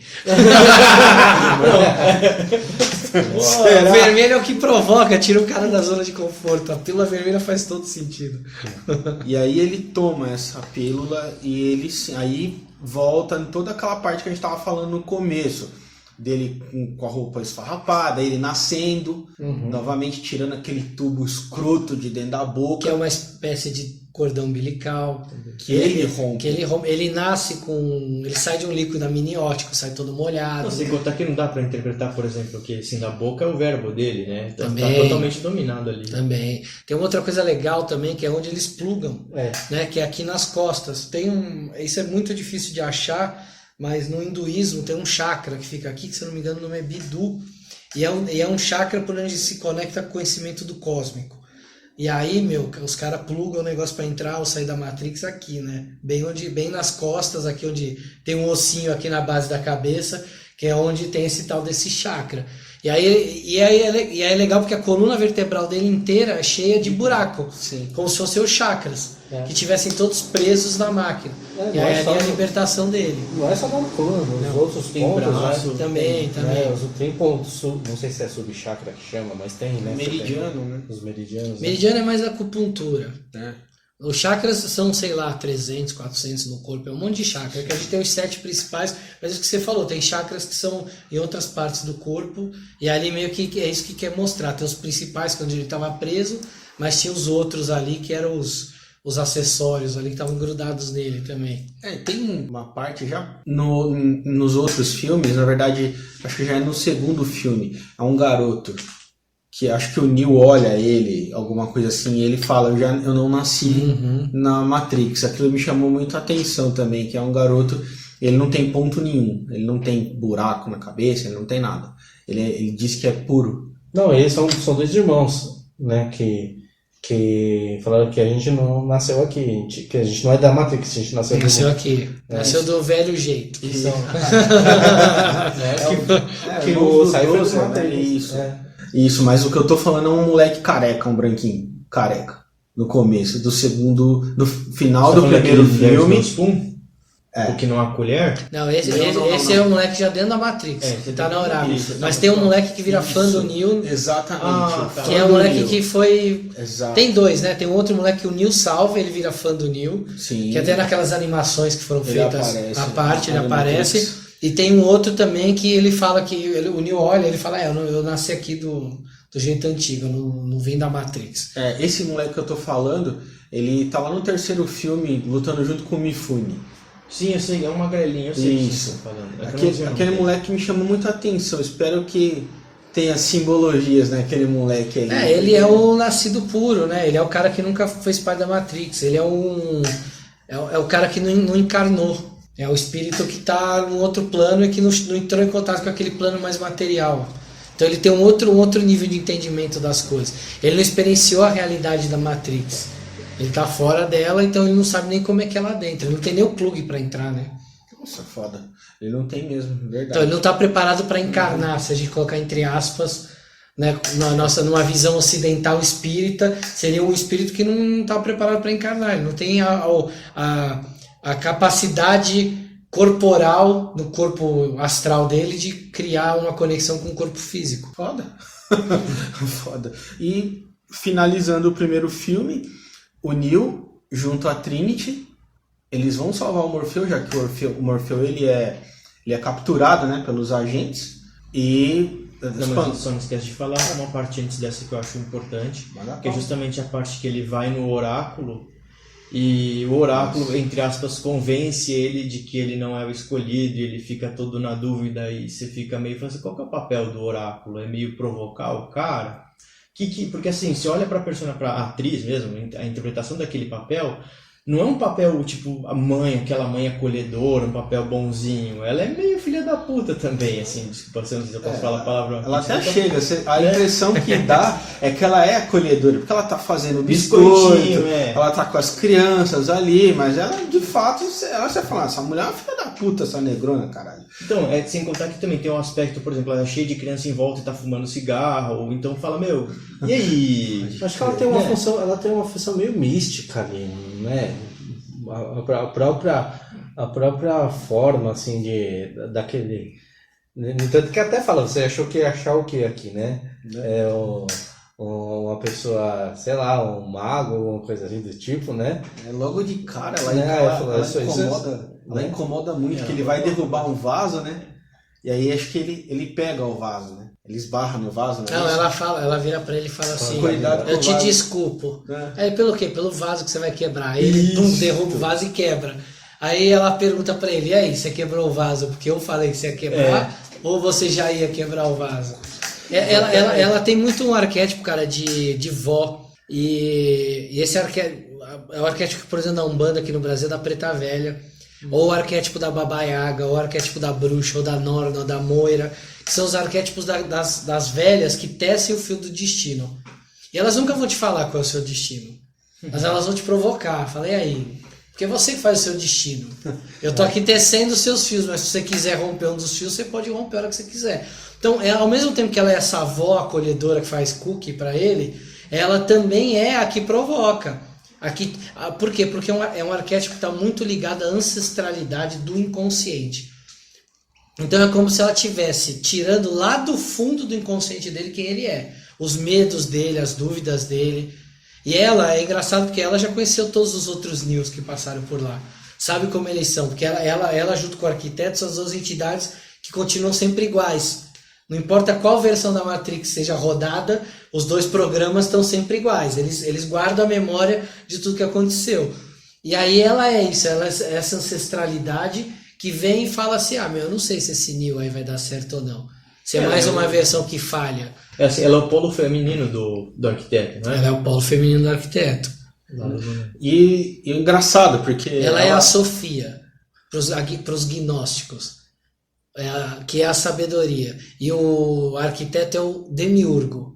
O vermelho é o que provoca, tira o cara da zona de conforto. A pílula vermelha faz todo sentido. E aí ele toma essa pílula e ele aí volta em toda aquela parte que a gente estava falando no começo. Dele com a roupa esfarrapada, ele nascendo, novamente tirando aquele tubo escroto de dentro da boca. Que é uma espécie de cordão umbilical. Que ele rompe. Ele nasce com... Ele sai de um líquido amniótico, sai todo molhado. Sem contar que não dá pra interpretar, por exemplo, que assim, da boca é o verbo dele, né? Então, Também. tá totalmente dominado ali. Também. Tem uma outra coisa legal também, que é onde eles plugam, né? Que é aqui nas costas. Isso é muito difícil de achar, mas no hinduísmo tem um chakra que fica aqui, que se eu não me engano o nome é Bidu, e é um chakra por onde se conecta com o conhecimento do cósmico. E aí, os caras plugam o negócio para entrar ou sair da Matrix aqui, né? Bem nas costas, aqui onde tem um ossinho aqui na base da cabeça, que é onde tem esse tal desse chakra. E aí é legal porque a coluna vertebral dele inteira é cheia de buraco, como se fossem os chakras, que tivessem todos presos na máquina. E aí ali é a libertação dele. Não é só na coluna, os outros tem pontos, braço, né? Também. Tem pontos, não sei se é subchakra que chama, mas tem, né? Meridiano, né? Os meridianos. Meridiano é mais acupuntura. É. Os chakras são, sei lá, 300, 400 no corpo, é um monte de chakra, que a gente tem os 7 principais, mas é o que você falou, tem chakras que são em outras partes do corpo, e ali meio que é isso que quer mostrar, tem os principais, que é onde ele estava preso, mas tinha os outros ali, que eram os acessórios ali, que estavam grudados nele também. Tem uma parte já nos outros filmes, na verdade, acho que já é no segundo filme, é um garoto, que acho que o Neo olha ele, alguma coisa assim, e ele fala, eu não nasci na Matrix. Aquilo me chamou muito a atenção também, que é um garoto, ele não tem ponto nenhum, ele não tem buraco na cabeça, ele não tem nada. Ele diz que é puro. Não, eles são dois irmãos, né, que falaram que a gente não nasceu aqui, que a gente não é da Matrix, a gente nasceu aqui. Nasceu do velho jeito. Que o Cypher né? Matrix. Isso, mas o que eu tô falando é um moleque careca, um branquinho, careca. No começo, no final do primeiro filme. O que não há colher? Não, esse é o moleque já dentro da Matrix, que tá na Horário. Mas tem um moleque que vira fã do Neo. Exatamente. Que é um moleque que foi... Exato. Tem dois, né? Tem um outro moleque que o Neo salva, ele vira fã do Neo. Sim. Que até naquelas animações que foram feitas à parte, ele aparece. Matrix. E tem um outro também que ele fala que... o Neo olha, ele fala, eu nasci aqui do jeito antigo, eu não vim da Matrix. Esse moleque que eu tô falando, ele tá lá no terceiro filme, lutando junto com o Mifune. Sim, eu sei, é um magrelinho, eu sei o que Isso. você tá falando. Aquele moleque me chamou muita atenção, espero que tenha simbologias, né, aquele moleque ali. Ele é o nascido puro, né? Ele é o cara que nunca fez parte da Matrix, ele é o cara que não encarnou. É o espírito que está num outro plano e que não entrou em contato com aquele plano mais material. Então ele tem um outro nível de entendimento das coisas. Ele não experienciou a realidade da Matrix. Ele está fora dela, então ele não sabe nem como é que é lá dentro. Ele não tem nem o plug para entrar, né? Nossa, foda. Ele não tem mesmo, verdade. Então ele não está preparado para encarnar, se a gente colocar entre aspas, né, numa visão ocidental espírita, seria um espírito que não está preparado para encarnar. Ele não tem a capacidade corporal, no corpo astral dele, de criar uma conexão com o corpo físico. Foda. Foda. E finalizando o primeiro filme, o Neo, junto a Trinity, eles vão salvar o Morfeu, já que o Morfeu ele é ele é capturado, né, pelos agentes e Não, mas só não esquece de falar uma parte antes dessa que eu acho importante, que é justamente a parte que ele vai no oráculo e o oráculo, entre aspas, convence ele de que ele não é o escolhido e ele fica todo na dúvida e você fica meio falando assim, qual que é o papel do oráculo? É meio provocar o cara? Porque assim, você olha pra atriz mesmo, a interpretação daquele papel, não é um papel tipo aquela mãe acolhedora, um papel bonzinho. Ela é meio filha da puta também, assim, desculpa se eu posso falar a palavra. Ela até chega, a impressão que dá é que ela é acolhedora, porque ela tá fazendo biscoito, ela tá com as crianças ali, mas ela, de fato, você fala, essa mulher é uma filha da puta, essa negrona, caralho. Então, sem contar que também tem um aspecto, por exemplo, ela é cheia de criança em volta e tá fumando cigarro, ou então fala, meu, e aí? Acho que ela tem uma função meio mística ali, né? A própria forma, assim, daquele... No tanto que até fala, você achou que ia achar o que aqui, né? Uma pessoa, sei lá, um mago, alguma coisa assim do tipo, né? Logo de cara, ela incomoda muito, que ele vai derrubar um vaso, né? E aí acho que ele pega o vaso, né? Ele esbarra no vaso, né? Não, ela vira pra ele e fala assim, cuidado eu te vaso. Desculpo. Aí pelo quê? Pelo vaso que você vai quebrar. Aí ele derruba o vaso e quebra. Aí ela pergunta pra ele, e aí, você quebrou o vaso porque eu falei que você ia quebrar? Ou você já ia quebrar o vaso? Ela tem muito um arquétipo, cara, de vó. E esse arquétipo é o arquétipo, por exemplo, da Umbanda aqui no Brasil, da Preta Velha. Ou o arquétipo da Baba Yaga, ou o arquétipo da bruxa, ou da Norna, ou da Moira, que são os arquétipos das velhas que tecem o fio do destino. E elas nunca vão te falar qual é o seu destino, mas elas vão te provocar. Falei aí, porque você que faz o seu destino. Eu tô aqui tecendo os seus fios, mas se você quiser romper um dos fios, você pode romper a hora que você quiser. Então, ao mesmo tempo que ela é essa avó acolhedora que faz cookie para ele, ela também é a que provoca. Por quê? Porque é um arquétipo que está muito ligado à ancestralidade do inconsciente. Então é como se ela estivesse tirando lá do fundo do inconsciente dele quem ele é. Os medos dele, as dúvidas dele. E ela, é engraçado porque ela já conheceu todos os outros Neos que passaram por lá. Sabe como eles são. Porque ela junto com o arquiteto, são as duas entidades que continuam sempre iguais. Não importa qual versão da Matrix seja rodada, os dois programas estão sempre iguais. Eles guardam a memória de tudo que aconteceu. E aí ela é isso, ela é essa ancestralidade que vem e fala assim, eu não sei se esse Neo aí vai dar certo ou não. Se é mais uma versão que falha. Assim, ela é o polo feminino do arquiteto, né? Ela é o polo feminino do arquiteto. E engraçado, porque... Ela é a Sofia, para os gnósticos. Que é a sabedoria. E o arquiteto é o demiurgo.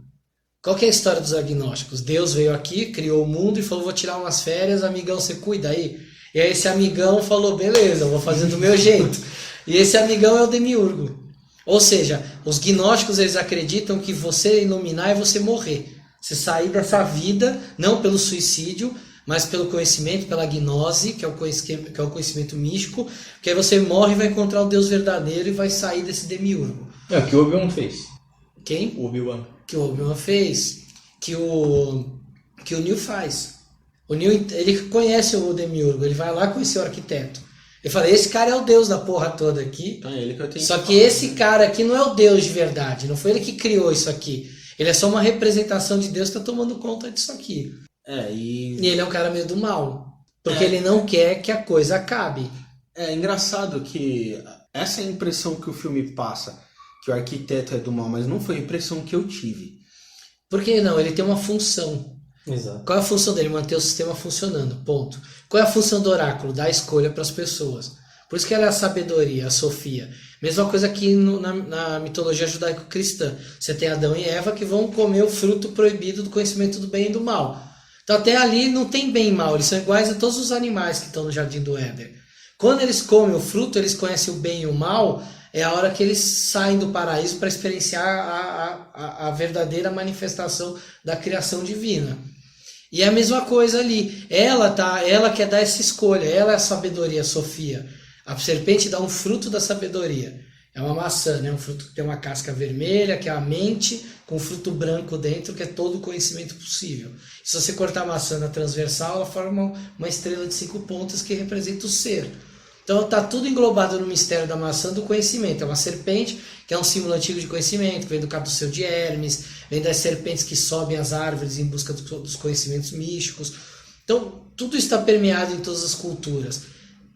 Qual que é a história dos agnósticos? Deus veio aqui, criou o mundo e falou, vou tirar umas férias, amigão, você cuida aí? E aí esse amigão falou, beleza, eu vou fazer do meu jeito. E esse amigão é o demiurgo. Ou seja, os gnósticos, eles acreditam que você iluminar é você morrer. Você sair dessa vida, não pelo suicídio, mas pelo conhecimento, pela gnose, que é o conhecimento místico, que aí você morre e vai encontrar o Deus verdadeiro e vai sair desse demiurgo. É o que o Obi-Wan fez. Quem? O Obi-Wan. Que o Obi-Wan fez. Que o Neo faz. O Neo, ele conhece o demiurgo, ele vai lá conhecer o arquiteto. Ele fala, esse cara é o Deus da porra toda aqui. Então é ele que eu tenho só que esse cara aqui não é o Deus de verdade, não foi ele que criou isso aqui. Ele é só uma representação de Deus que está tomando conta disso aqui. E ele é um cara meio do mal. Porque ele não quer que a coisa acabe. É engraçado que essa é a impressão que o filme passa, que o arquiteto é do mal, mas não foi a impressão que eu tive. Por que não? Ele tem uma função. Exato. Qual é a função dele? Manter o sistema funcionando, ponto. Qual é a função do oráculo? Dar escolha para as pessoas. Por isso que ela é a sabedoria, a Sofia. Mesma coisa que na mitologia judaico-cristã. Você tem Adão e Eva que vão comer o fruto proibido do conhecimento do bem e do mal. Então até ali não tem bem e mal, eles são iguais a todos os animais que estão no Jardim do Éden. Quando eles comem o fruto, eles conhecem o bem e o mal, é a hora que eles saem do paraíso para experienciar a verdadeira manifestação da criação divina. E é a mesma coisa ali. Ela quer dar essa escolha, ela é a sabedoria, a Sofia. A serpente dá um fruto da sabedoria. É uma maçã, né? Um fruto que tem uma casca vermelha, que é a mente, com um fruto branco dentro, que é todo o conhecimento possível. Se você cortar a maçã na transversal, ela forma uma estrela de 5 pontas que representa o ser. Então tá tudo englobado no mistério da maçã do conhecimento. É uma serpente, que é um símbolo antigo de conhecimento, que vem do caduceu de Hermes, vem das serpentes que sobem as árvores em busca dos conhecimentos místicos. Então tudo está permeado em todas as culturas.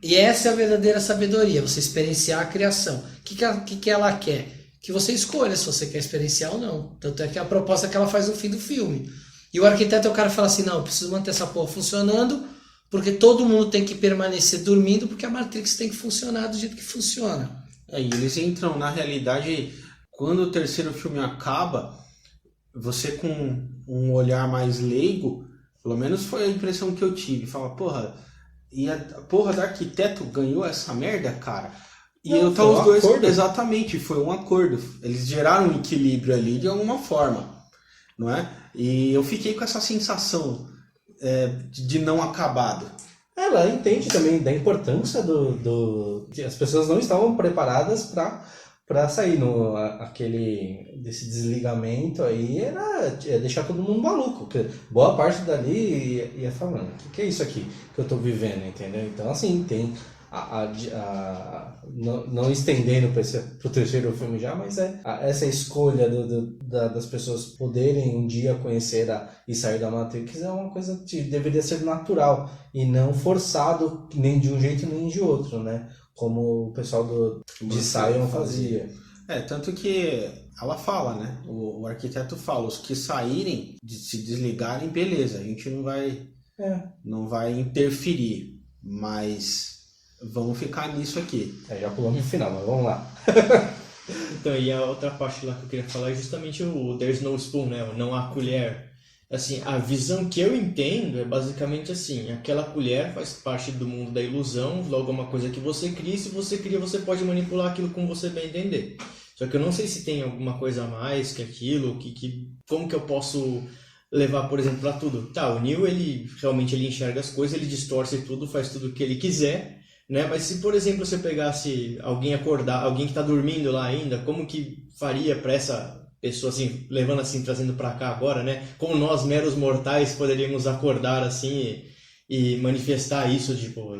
E essa é a verdadeira sabedoria, você experienciar a criação. O que ela quer? Que você escolha se você quer experienciar ou não. Tanto é que a proposta que ela faz no fim do filme. E o arquiteto é o cara que fala assim, não, eu preciso manter essa porra funcionando, porque todo mundo tem que permanecer dormindo, porque a Matrix tem que funcionar do jeito que funciona. E eles entram, na realidade, quando o terceiro filme acaba, você com um olhar mais leigo, pelo menos foi a impressão que eu tive, fala, porra, e a porra do arquiteto ganhou essa merda, cara? E Não, eu foi os um dois, acordo. exatamente, foi um acordo. Eles geraram um equilíbrio ali de alguma forma, não é? E eu fiquei com essa sensação de não acabado. Ela entende também da importância que as pessoas não estavam preparadas para sair desse desligamento aí, era deixar todo mundo maluco, porque boa parte dali ia falando, o que é isso aqui que eu tô vivendo, entendeu? Então assim, tem não estendendo para o terceiro filme já, mas essa escolha das pessoas poderem um dia conhecer e sair da Matrix é uma coisa que deveria ser natural e não forçado nem de um jeito nem de outro, né? Como o pessoal de Sion fazia. Tanto que ela fala, né? O arquiteto fala, os que saírem, se desligarem, beleza, a gente não vai interferir, mas vamos ficar nisso aqui. Já pulamos no final, mas vamos lá. Então, e a outra parte lá que eu queria falar é justamente o There's no spoon, né? O não há colher. Assim, a visão que eu entendo é basicamente assim, aquela colher faz parte do mundo da ilusão, logo é uma coisa que você cria, e se você cria, você pode manipular aquilo como você bem entender. Só que eu não sei se tem alguma coisa a mais que aquilo, como que eu posso levar, por exemplo, para tudo. Tá, o Neo, ele realmente enxerga as coisas, ele distorce tudo, faz tudo o que ele quiser, né? Mas se, por exemplo, você pegasse alguém que está dormindo lá ainda, como que faria para essa pessoa, assim, levando assim, trazendo para cá agora, né? Como nós, meros mortais, poderíamos acordar assim e manifestar isso, tipo,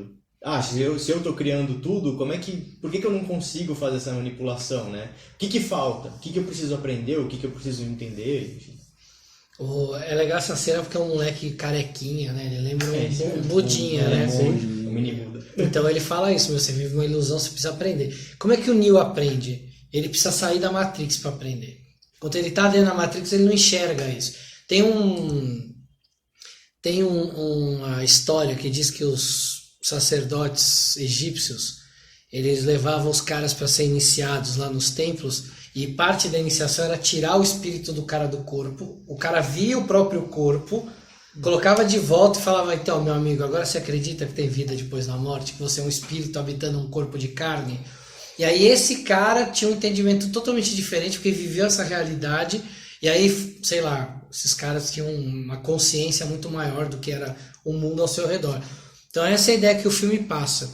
se eu tô criando tudo, por que eu não consigo fazer essa manipulação, né? O que falta? O que eu preciso aprender? O que eu preciso entender? Enfim. É legal essa cena porque é um moleque carequinha, né? Ele lembra um Budinha, um né? Um mini Buda. Então ele fala isso, você vive uma ilusão, você precisa aprender. Como é que o Neo aprende? Ele precisa sair da Matrix para aprender. Quando ele tá dentro da Matrix, ele não enxerga isso. Tem uma história que diz que os sacerdotes egípcios, eles levavam os caras para ser iniciados lá nos templos, e parte da iniciação era tirar o espírito do cara do corpo. O cara via o próprio corpo, colocava de volta e falava, então, meu amigo, agora você acredita que tem vida depois da morte, que você é um espírito habitando um corpo de carne? E aí esse cara tinha um entendimento totalmente diferente, porque viveu essa realidade, e aí, sei lá, esses caras tinham uma consciência muito maior do que era o mundo ao seu redor. Então essa é a ideia que o filme passa,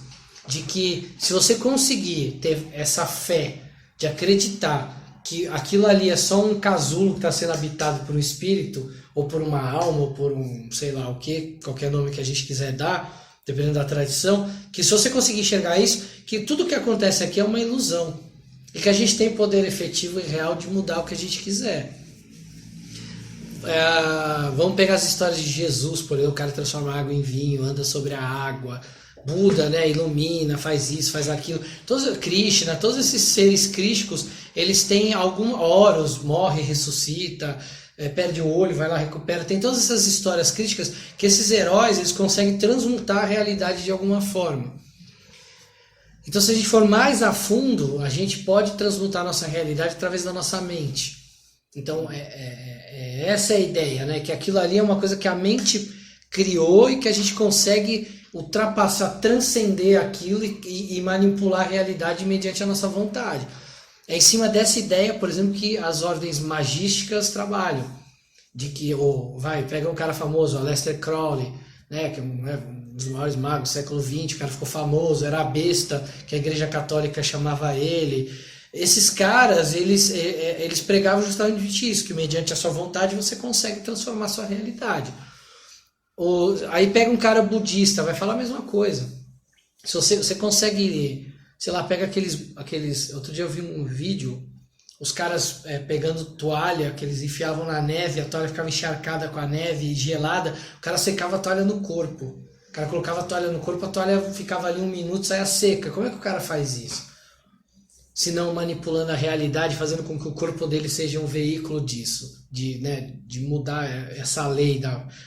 de que se você conseguir ter essa fé de acreditar que aquilo ali é só um casulo que está sendo habitado por um espírito, ou por uma alma, ou por um sei lá o que, qualquer nome que a gente quiser dar, dependendo da tradição, que se você conseguir enxergar isso, que tudo que acontece aqui é uma ilusão, e que a gente tem poder efetivo e real de mudar o que a gente quiser. Vamos pegar as histórias de Jesus, por exemplo, o cara transforma água em vinho, anda sobre a água, Buda, né, ilumina, faz isso, faz aquilo, Krishna, todos esses seres crísticos, eles têm Horus, morre, ressuscita, perde o olho, vai lá, recupera, tem todas essas histórias críticas que esses heróis, eles conseguem transmutar a realidade de alguma forma. Então se a gente for mais a fundo, a gente pode transmutar a nossa realidade através da nossa mente. Então essa é a ideia, né? Que aquilo ali é uma coisa que a mente criou e que a gente consegue ultrapassar, transcender aquilo e manipular a realidade mediante a nossa vontade. É em cima dessa ideia, por exemplo, que as ordens magísticas trabalham. De que, pega um cara famoso, Aleister Crowley, né, que é um dos maiores magos do século XX, o cara ficou famoso, era a besta, que a Igreja Católica chamava ele. Esses caras, eles pregavam justamente isso, que mediante a sua vontade você consegue transformar a sua realidade. Aí pega um cara budista, vai falar a mesma coisa. Se você consegue, sei lá, pega aqueles. Outro dia eu vi um vídeo, os caras pegando toalha que eles enfiavam na neve, a toalha ficava encharcada com a neve gelada, o cara secava a toalha no corpo. O cara colocava a toalha no corpo, a toalha ficava ali 1 minuto, saia seca. Como é que o cara faz isso? Se não manipulando a realidade, fazendo com que o corpo dele seja um veículo disso, de mudar essa lei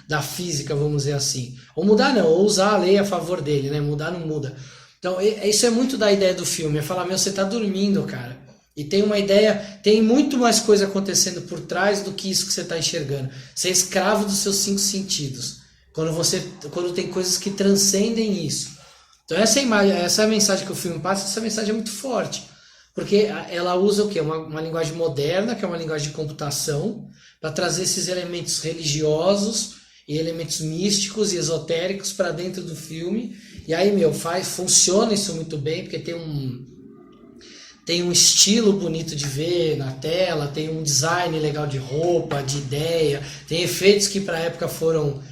da física, vamos dizer assim. Ou mudar não, ou usar a lei a favor dele, né? Mudar não muda. Então, isso é muito da ideia do filme, é falar, você tá dormindo, cara. E tem uma ideia, tem muito mais coisa acontecendo por trás do que isso que você tá enxergando. Você é escravo dos seus 5 sentidos. Quando tem coisas que transcendem isso. Então essa é a mensagem que o filme passa, essa mensagem é muito forte. Porque ela usa o quê? Uma linguagem moderna, que é uma linguagem de computação, para trazer esses elementos religiosos e elementos místicos e esotéricos para dentro do filme. E aí, funciona isso muito bem, porque tem um estilo bonito de ver na tela, tem um design legal de roupa, de ideia, tem efeitos que para a época foram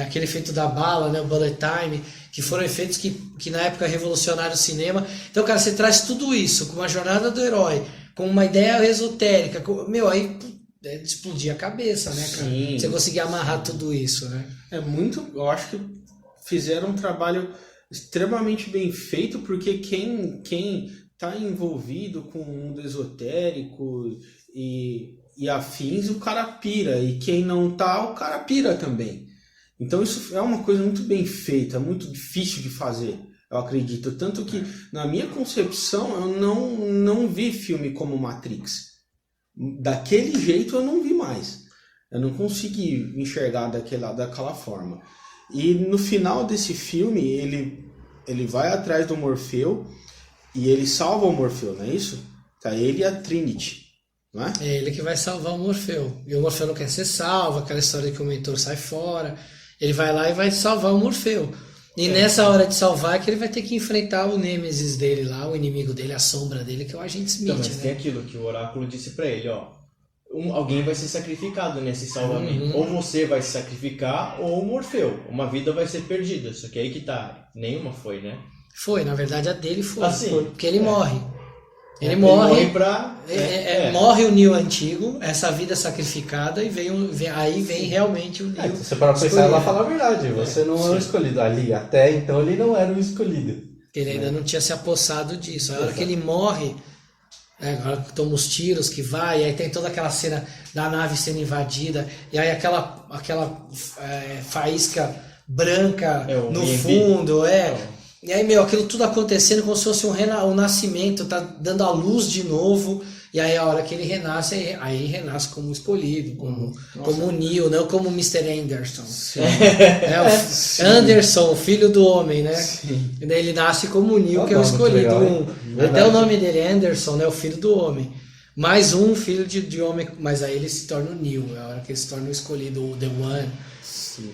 aquele efeito da bala, né, o bullet time, que foram efeitos que na época revolucionaram o cinema. Então, cara, você traz tudo isso com uma jornada do herói, com uma ideia esotérica, aí é de explodir a cabeça, né, cara? Sim. Você conseguir amarrar tudo isso, né? Eu acho que fizeram um trabalho extremamente bem feito, porque quem tá envolvido com o mundo esotérico e afins, o cara pira, e quem não tá, o cara pira também. Então isso é uma coisa muito bem feita, muito difícil de fazer, eu acredito. Tanto que, na minha concepção, eu não vi filme como Matrix. Daquele jeito eu não vi mais. Eu não consegui enxergar daquela forma. E no final desse filme, ele vai atrás do Morfeu e ele salva o Morfeu, não é isso? Tá ele e a Trinity. Não é? É ele que vai salvar o Morfeu. E o Morfeu não quer ser salvo, aquela história que o mentor sai fora. Ele vai lá e vai salvar o Morfeu. E nessa hora de salvar é que ele vai ter que enfrentar o Nêmesis dele lá, o inimigo dele, a sombra dele, que é o Agente Smith. Então, mas tem aquilo que o Oráculo disse pra ele, alguém vai ser sacrificado nesse salvamento. Ou você vai se sacrificar, ou o Morfeu. Uma vida vai ser perdida. Só que aí que tá. Nenhuma foi, né? Foi, na verdade a dele foi. Assim, porque ele morre. Ele morre morre, morre o Neo antigo, essa vida sacrificada, e aí vem realmente o Neo. Você para pensar, ela fala a verdade, você não é o escolhido. Ali, até então, ele não era o escolhido. Ele ainda não tinha se apossado disso. A hora que ele morre, agora toma os tiros que vai, e aí tem toda aquela cena da nave sendo invadida, e aí aquela faísca branca no fundo, E aí, aquilo tudo acontecendo como se fosse um nascimento, tá dando a luz de novo, e aí a hora que ele renasce, aí renasce como escolhido, como o Neo, não como o Mr. Anderson. Anderson, o filho do homem, né? Sim. E daí ele nasce como o Neo, que é o escolhido. Até o nome dele é Anderson, né? O filho do homem. Mais um filho de homem, mas aí ele se torna o Neo, é a hora que ele se torna o escolhido, o The One.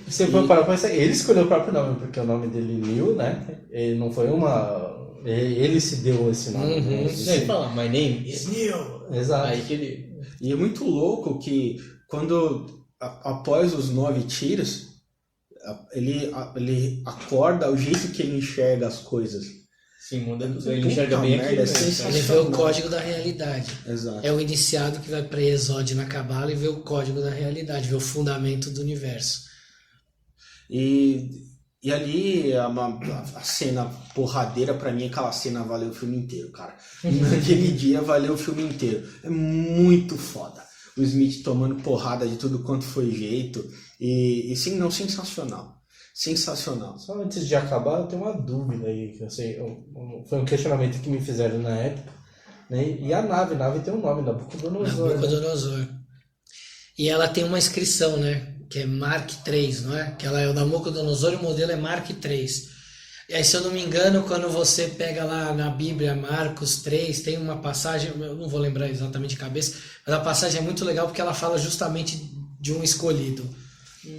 Você foi parar pra pensar, ele escolheu o próprio nome, porque o nome dele Neo, né? Ele não foi ele se deu esse nome. Né? Ele fala, my name is Neo. Exato. Aí que ele... E é muito louco que quando, após os 9 tiros, ele acorda, o jeito que ele enxerga as coisas. Sim, muda tudo. Ele enxerga bem aquilo. Ele vê o código da realidade. Exato. É o iniciado que vai para Exode na Cabala e vê o código da realidade, vê o fundamento do universo. E ali a cena porradeira, pra mim, aquela cena valeu o filme inteiro, cara. Naquele dia valeu o filme inteiro. É muito foda. O Smith tomando porrada de tudo quanto foi jeito. E sim, não, sensacional. Sensacional. Só antes de acabar, eu tenho uma dúvida aí, que eu sei, foi um questionamento que me fizeram na época, né? E a nave tem um nome, Nabucodonosor. Nabucodonosor. Né? E ela tem uma inscrição, né? Que é Mark III, não é? Que ela é o Nabucodonosor e o modelo é Mark III. E aí, se eu não me engano, quando você pega lá na Bíblia, Marcos 3, tem uma passagem, eu não vou lembrar exatamente de cabeça, mas a passagem é muito legal porque ela fala justamente de um escolhido.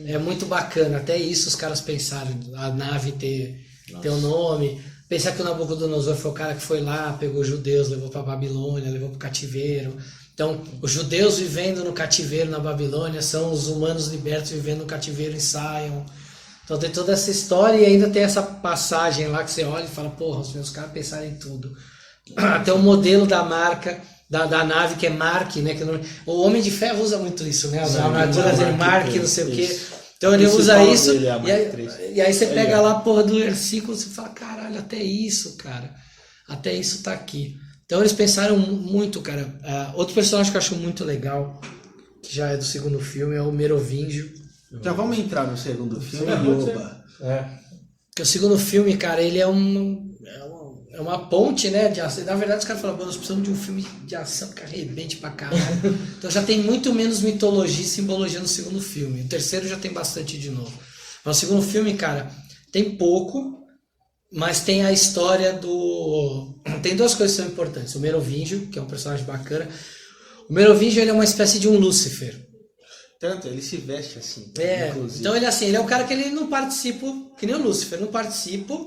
É muito bacana, até isso os caras pensaram, a nave ter o nome. Pensar que o Nabucodonosor foi o cara que foi lá, pegou os judeus, levou para Babilônia, levou para o cativeiro. Então, os judeus vivendo no cativeiro na Babilônia são os humanos libertos vivendo no cativeiro em Sion. Então tem toda essa história e ainda tem essa passagem lá que você olha e fala, porra, os meus caras pensaram em tudo. Até o modelo da marca, da nave que é Mark, né? O Homem de Ferro usa muito isso, né? As armaduras dele, Mark, não sei o quê. Então ele usa isso, e aí você pega lá a porra do versículo e você fala, caralho, até isso, cara. Até isso tá aqui. Então eles pensaram muito, cara. Outro personagem que eu acho muito legal, que já é do segundo filme, é o Merovingio. Já vamos entrar no segundo filme, Oba. Porque o segundo filme, cara, ele é uma ponte, né, de ação. Na verdade, os caras falam, nós precisamos de um filme de ação que arrebente pra caralho. Então já tem muito menos mitologia e simbologia no segundo filme. O terceiro já tem bastante de novo. Mas o segundo filme, cara, tem pouco, mas tem a história do... Tem duas coisas que são importantes. O Merovingio, que é um personagem bacana. O Merovingio, ele é uma espécie de um Lúcifer. Tanto, ele se veste assim. Inclusive. Então ele assim, ele é um cara que ele não participa, que nem o Lúcifer, não participa,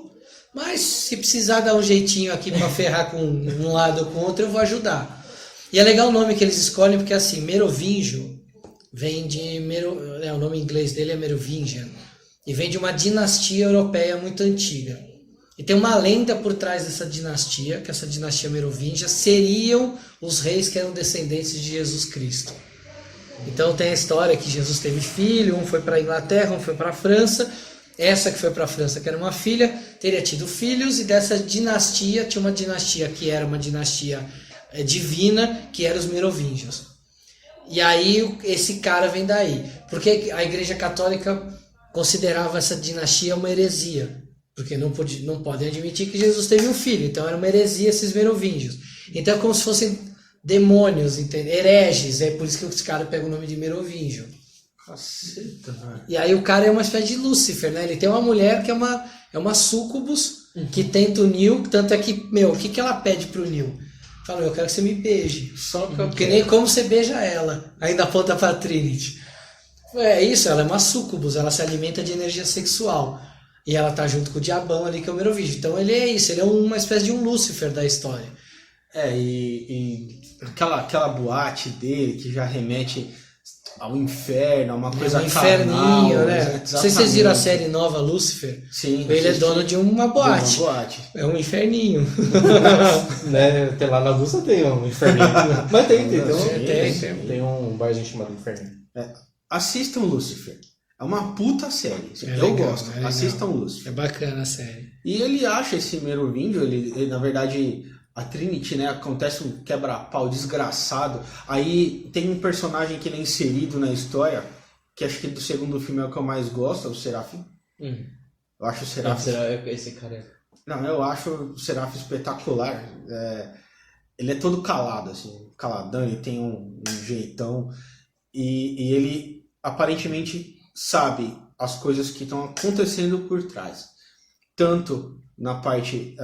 mas se precisar dar um jeitinho aqui pra ferrar com um lado ou com o outro, eu vou ajudar. E é legal o nome que eles escolhem, porque assim, Merovingio vem de... o nome em inglês dele é Merovingian, e vem de uma dinastia europeia muito antiga. E tem uma lenda por trás dessa dinastia, que essa dinastia merovingia seriam os reis que eram descendentes de Jesus Cristo. Então tem a história que Jesus teve filho, um foi para a Inglaterra, um foi para a França. Essa que foi para a França, que era uma filha, teria tido filhos, e dessa dinastia, tinha uma dinastia que era uma dinastia divina, que era os Merovingios. E aí esse cara vem daí. Porque a Igreja Católica considerava essa dinastia uma heresia. Porque não podem admitir que Jesus teve um filho. Então era uma heresia esses Merovingios. Então é como se fossem demônios, hereges. É por isso que os caras pegam o nome de Merovingio. Caceta, velho. E aí o cara é uma espécie de Lúcifer, né? Ele tem uma mulher que é uma súcubus, que tenta o Neo. Tanto é que, o que ela pede pro Neo? Fala, eu quero que você me beije. Só que eu Porque nem como você beija ela. Ainda aponta pra Trinity. É isso, ela é uma súcubus. Ela se alimenta de energia sexual. E ela tá junto com o diabão ali, que é o Merovingio. Então ele é isso, ele é uma espécie de um Lúcifer da história. E aquela boate dele que já remete ao inferno, a uma coisa um inferninho, carnal, né? exatamente. Não sei se vocês viram a série nova, Lúcifer. Sim. Ele é dono de uma boate. De uma boate. É um inferninho. Né? Até lá na Augusta tem um inferninho. Mas tem um barzinho chamado Inferninho. Assistam Lúcifer. É uma puta série. Legal, gosto. legal. Assistam Lúcifer. É bacana a série. E ele acha esse Merovingio, ele na verdade, a Trinity, né, acontece um quebra-pau desgraçado. Aí tem um personagem que ele é inserido na história, que acho que do segundo filme é o que eu mais gosto, é o Serafim. Eu acho o Serafim... Esse cara Não, eu acho o Serafim espetacular. Ele é todo calado, assim, caladão, ele tem um jeitão. E ele aparentemente sabe as coisas que estão acontecendo por trás. Tanto na parte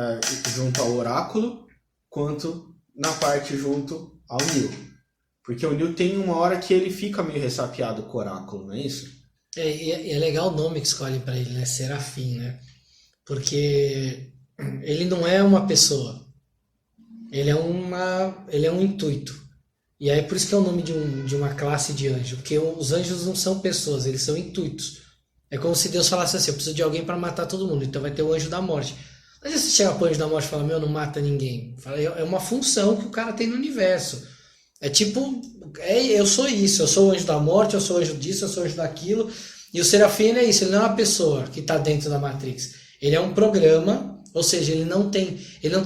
junto ao oráculo, quanto na parte junto ao Neo. Porque o Neo tem uma hora que ele fica meio ressapiado com o oráculo, não é isso? É legal o nome que escolhem pra ele, né? Serafim, né? Porque ele não é uma pessoa. Ele é um intuito. E aí por isso que é o nome de uma classe de anjo. Porque os anjos não são pessoas, eles são intuitos. É como se Deus falasse assim, eu preciso de alguém para matar todo mundo, então vai ter o anjo da morte. Mas se você chega pro anjo da morte e fala, não mata ninguém. É uma função que o cara tem no universo. É tipo, eu sou isso, eu sou o anjo da morte, eu sou o anjo disso, eu sou o anjo daquilo. E o Serafim é isso, ele não é uma pessoa que está dentro da Matrix. Ele é um programa, ou seja, ele não tem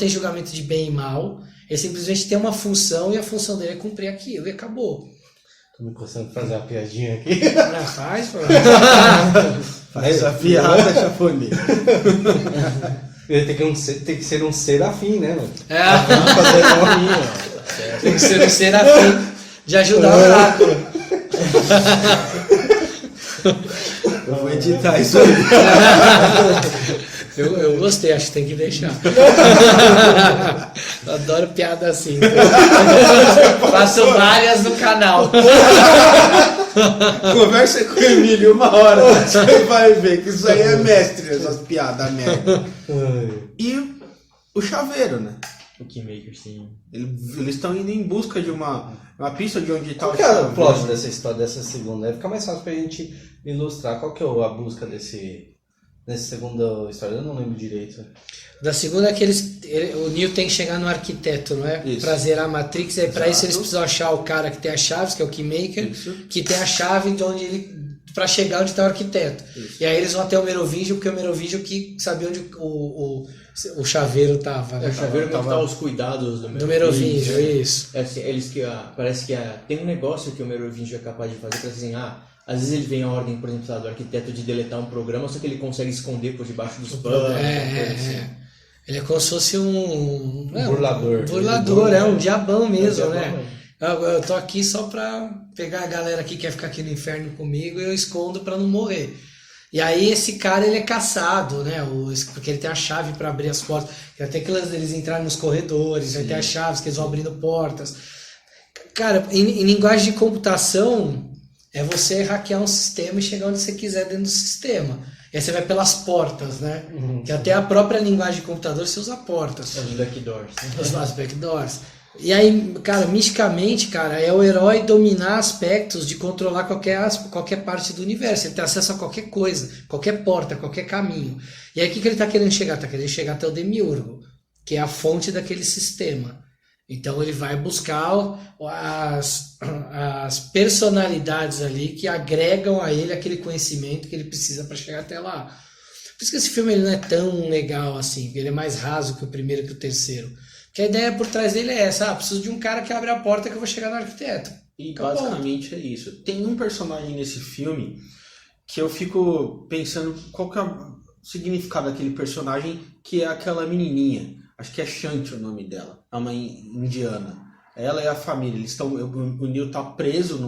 julgamento de bem e mal. Ele simplesmente tem uma função e a função dele é cumprir aquilo e acabou. Tô me começando a fazer uma piadinha aqui. Faz, pô. Faz a piada japonês. Tem que ser um serafim, né, mano? Fazer tem que ser um serafim de ajudar o oráculo. Eu vou editar isso aí. Eu gostei, acho que tem que deixar. Eu adoro piada assim. Faço várias no canal. Conversa com o Emílio uma hora, você vai ver que isso aí é mestre, essas piadas merda. E o chaveiro, né? O Keymaker, sim. Eles estão indo em busca de uma pista de onde está Qual que é o plot dessa história, dessa segunda? Vai ficar mais fácil pra gente ilustrar. Qual que é a busca desse nessa segunda história? Eu não lembro direito. Da segunda é que o Neo tem que chegar no arquiteto, não é? Isso. Pra zerar a Matrix, e pra isso eles Exato. precisam achar o cara que tem as chaves, que é o Keymaker, Isso. que tem a chave de onde pra chegar onde tá o arquiteto. Isso. E aí eles vão até o Merovingio, porque o Merovingio que sabia onde o chaveiro tava, né? O chaveiro como tá os cuidados Do Merovingio, isso. É assim, eles que parece que tem um negócio que o Merovingio é capaz de fazer para assim, às vezes ele vem a ordem, por exemplo, do arquiteto de deletar um programa, só que ele consegue esconder por debaixo dos panos, coisa assim. Ele é como se fosse um burlador. Um burlador, um diabão mesmo, É um né? diabão. Eu tô aqui só pra pegar a galera que quer ficar aqui no inferno comigo e eu escondo pra não morrer. E aí esse cara, ele é caçado, né? Porque ele tem a chave pra abrir as portas. Tem aqueles eles entrarem nos corredores, aí tem as chaves que eles vão abrindo portas. Cara, em linguagem de computação, é você hackear um sistema e chegar onde você quiser dentro do sistema. E aí você vai pelas portas, né? Que até a própria linguagem de computador você usa portas. Os backdoors. As backdoors. E aí, cara, misticamente, cara, é o herói dominar aspectos de controlar qualquer parte do universo. Ele tem acesso a qualquer coisa, qualquer porta, qualquer caminho. E aí o que ele tá querendo chegar? Tá querendo chegar até o Demiurgo, que é a fonte daquele sistema. Então ele vai buscar as personalidades ali que agregam a ele aquele conhecimento que ele precisa para chegar até lá. Por isso que esse filme ele não é tão legal assim, ele é mais raso que o primeiro e que o terceiro. Porque a ideia por trás dele é essa, preciso de um cara que abre a porta que eu vou chegar no arquiteto. E basicamente é isso. Tem um personagem nesse filme que eu fico pensando qual que é o significado daquele personagem, que é aquela menininha. Acho que é Shanti o nome dela. É uma indiana. Ela e a família. O Neo tá preso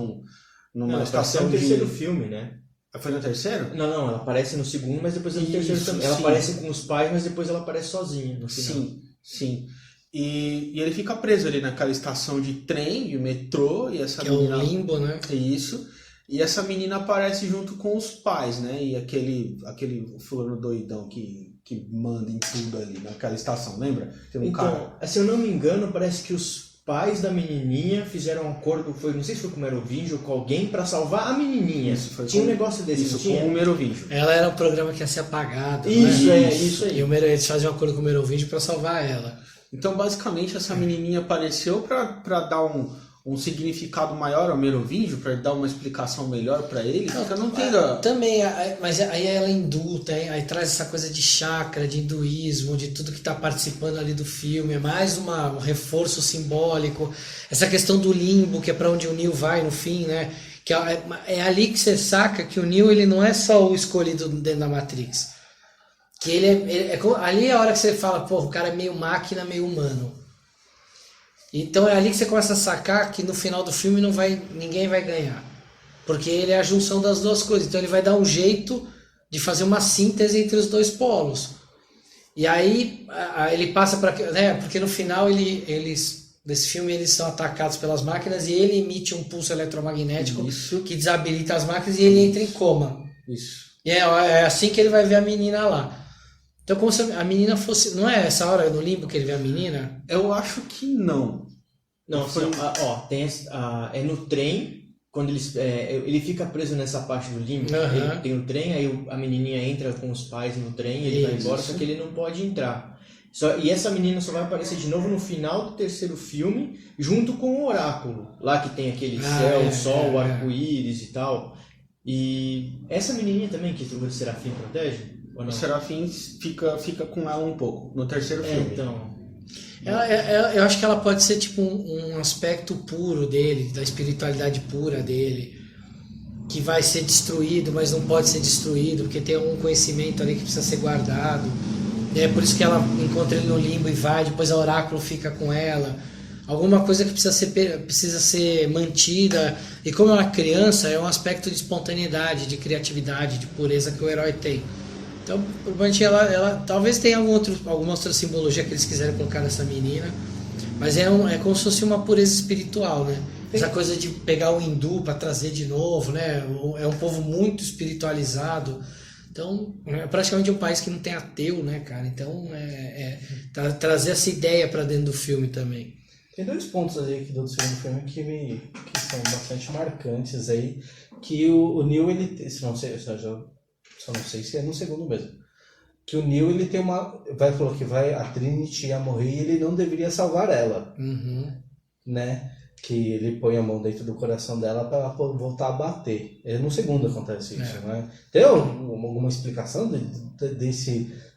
numa estação no terceiro filme, né? Foi no terceiro? Não, ela aparece no segundo, mas depois no terceiro também. Ela aparece com os pais, mas depois ela aparece sozinha no final. Sim. E ele fica preso ali naquela estação de trem, de metrô, e essa que menina... é o limbo, né? Isso. E essa menina aparece junto com os pais, né? E aquele fulano doidão que manda em tudo ali naquela estação, lembra? Tem um cara... se eu não me engano, parece que os pais da menininha fizeram um acordo, não sei se foi com o Merovingio ou com alguém, pra salvar a menininha. Tinha um negócio desse, isso, tinha? com o Merovingio. Ela era um programa que ia ser apagado. Isso, né? isso aí. E eles faziam um acordo com o Merovingio pra salvar ela. Então, basicamente, essa menininha apareceu para dar um significado maior ao Merovingio, para dar uma explicação melhor para ele, porque eu não entendo. Também, mas aí ela é indulta, aí traz essa coisa de chakra, de hinduísmo, de tudo que está participando ali do filme, é mais um reforço simbólico. Essa questão do limbo, que é para onde o Neo vai no fim, né? Que é ali que você saca que o Neo ele não é só o escolhido dentro da Matrix. Que ali é a hora que você fala, pô, o cara é meio máquina, meio humano. Então é ali que você começa a sacar que no final do filme ninguém vai ganhar. Porque ele é a junção das duas coisas. Então ele vai dar um jeito de fazer uma síntese entre os dois polos. E aí ele passa para... né, porque no final desse filme eles são atacados pelas máquinas e ele emite um pulso eletromagnético que desabilita as máquinas e ele entra em coma. Isso. E é assim que ele vai ver a menina lá. Então, como se a menina fosse... Não é essa hora no limbo que ele vê a menina? Eu acho que não. Não, é no trem, quando ele fica preso nessa parte do limbo. Uhum. Tem um trem, aí a menininha entra com os pais no trem, ele vai embora, só que ele não pode entrar. E essa menina só vai aparecer de novo no final do terceiro filme, junto com o Oráculo. Lá que tem aquele céu, o sol, o arco-íris e tal. E essa menininha também que o Serafim protege? O Serafim fica com ela um pouco no terceiro filme. Então... Eu acho que ela pode ser tipo um aspecto puro dele, da espiritualidade pura dele, que vai ser destruído, mas não pode ser destruído, porque tem algum conhecimento ali que precisa ser guardado. É por isso que ela encontra ele no limbo e vai, depois a Oráculo fica com ela. Alguma coisa que precisa ser mantida. E como é uma criança, é um aspecto de espontaneidade, de criatividade, de pureza que o herói tem. Então, provavelmente ela talvez tenha alguma outra simbologia que eles quiserem colocar nessa menina, mas é como se fosse uma pureza espiritual, né? Essa coisa de pegar o hindu para trazer de novo, né? É um povo muito espiritualizado. Então, é praticamente um país que não tem ateu, né, cara? Então, trazer essa ideia para dentro do filme também. Tem dois pontos aí que do segundo filme que são bastante marcantes aí, que o Neo, ele... Só não sei se é no segundo mesmo. que o Neo ele tem falou que a Trinity ia morrer e ele não deveria salvar ela, né? Que ele põe a mão dentro do coração dela para ela voltar a bater. No segundo acontece isso, né? Tem alguma explicação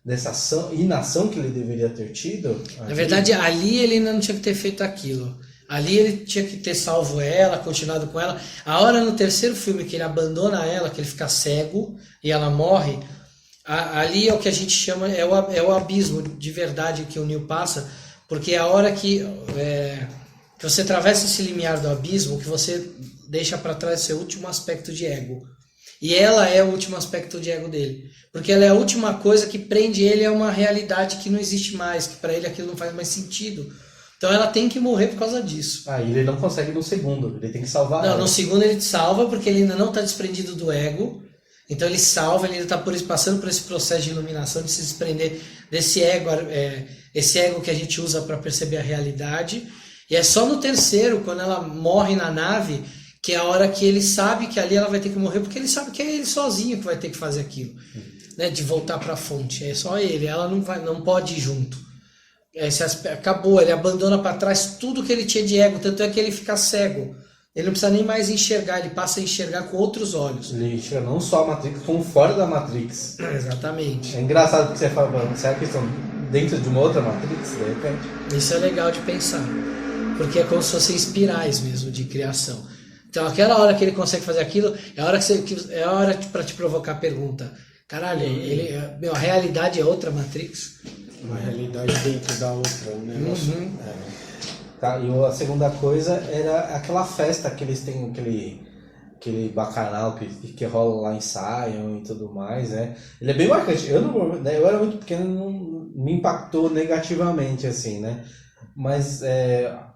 dessa inação que ele deveria ter tido? Na verdade, ali ele ainda não tinha que ter feito aquilo. Ali ele tinha que ter salvo ela, continuado com ela. A hora no terceiro filme que ele abandona ela, que ele fica cego e ela morre, ali é o que a gente chama, é o abismo de verdade que o Neo passa, porque é a hora que você atravessa esse limiar do abismo, que você deixa para trás seu último aspecto de ego. E ela é o último aspecto de ego dele. Porque ela é a última coisa que prende ele a uma realidade que não existe mais, que para ele aquilo não faz mais sentido. Então ela tem que morrer por causa disso. E ele não consegue no segundo, ele tem que salvar ela. No segundo ele salva, porque ele ainda não está desprendido do ego. Então ele salva, ele ainda está passando por esse processo de iluminação, de se desprender desse ego, esse ego que a gente usa para perceber a realidade. E é só no terceiro, quando ela morre na nave, que é a hora que ele sabe que ali ela vai ter que morrer, porque ele sabe que é ele sozinho que vai ter que fazer aquilo, né? De voltar para a fonte. É só ele, ela não pode ir junto. Acabou, ele abandona para trás tudo que ele tinha de ego, tanto é que ele fica cego. Ele não precisa nem mais enxergar, ele passa a enxergar com outros olhos. Ele enxerga não só a Matrix, como fora da Matrix. Exatamente. É engraçado porque você fala, será que estão dentro de uma outra Matrix, de repente? Isso é legal de pensar, porque é como se fossem espirais mesmo de criação. Então aquela hora que ele consegue fazer aquilo, é a hora para te provocar a pergunta. Caralho, a realidade é outra Matrix? Uma realidade dentro da outra, um negócio. Tá, e a segunda coisa era aquela festa que eles têm, aquele bacanal que rola lá em Zion e tudo mais, né? Ele é bem marcante. Eu era muito pequeno, não me impactou negativamente, assim, né? Mas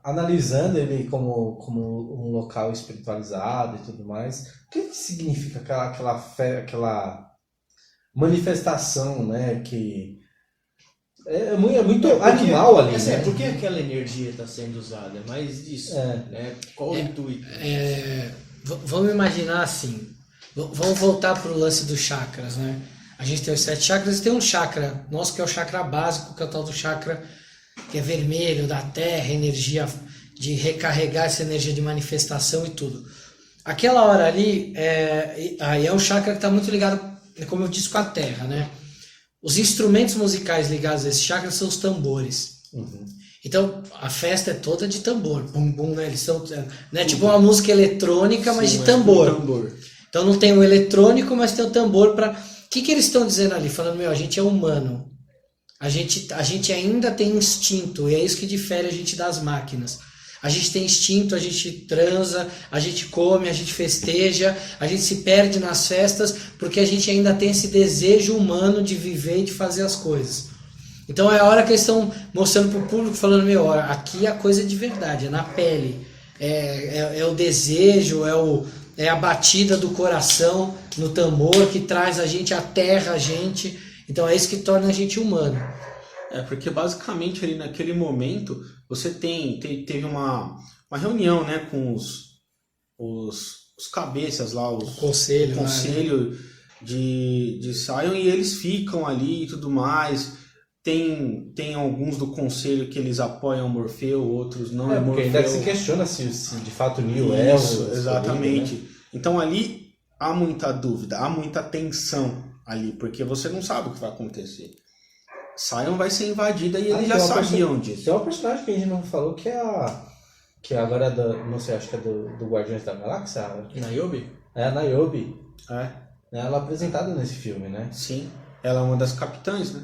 analisando ele como um local espiritualizado e tudo mais, o que significa aquela manifestação, né? Que é muito animal ali, né? Por que aquela energia está sendo usada? É mais disso, né? Qual o intuito? Vamos imaginar assim, vamos voltar para o lance dos chakras, né? A gente tem os 7 chakras e tem um chakra nosso que é o chakra básico, que é o tal do chakra que é vermelho, da terra, energia de recarregar essa energia de manifestação e tudo. Aquela hora ali, aí é um chakra que está muito ligado, como eu disse, com a terra, né? Os instrumentos musicais ligados a esse chakra são os tambores. Então, a festa é toda de tambor. Bum, bum, né? Eles são, né? Tipo uma música eletrônica, mas de tambor. Então não tem o eletrônico, mas tem o tambor para... O que eles estão dizendo ali? Falando, a gente é humano. A gente ainda tem instinto, e é isso que difere a gente das máquinas. A gente tem instinto, a gente transa, a gente come, a gente festeja, a gente se perde nas festas, porque a gente ainda tem esse desejo humano de viver e de fazer as coisas. Então é a hora que eles estão mostrando para o público, falando, aqui a coisa é de verdade, é na pele. É o desejo, é a batida do coração no tambor que traz a gente, aterra a gente. Então é isso que torna a gente humano. Porque basicamente ali naquele momento você teve uma reunião, né, com os cabeças lá, o conselho né? de Zion, e eles ficam ali e tudo mais. Tem alguns do conselho que eles apoiam Morfeu, outros não é Morfeu. Porque ainda se questiona se de fato Neo Isso, exatamente. Né? Então ali há muita dúvida, há muita tensão ali, porque você não sabe o que vai acontecer. Zion vai ser invadida e eles já sabiam disso. Tem uma personagem que a gente não falou que é agora não sei, acho que é do Guardiões da Galáxia. Niobe? É a Niobe. Ela é apresentada nesse filme, né? Sim. Ela é uma das capitãs, né?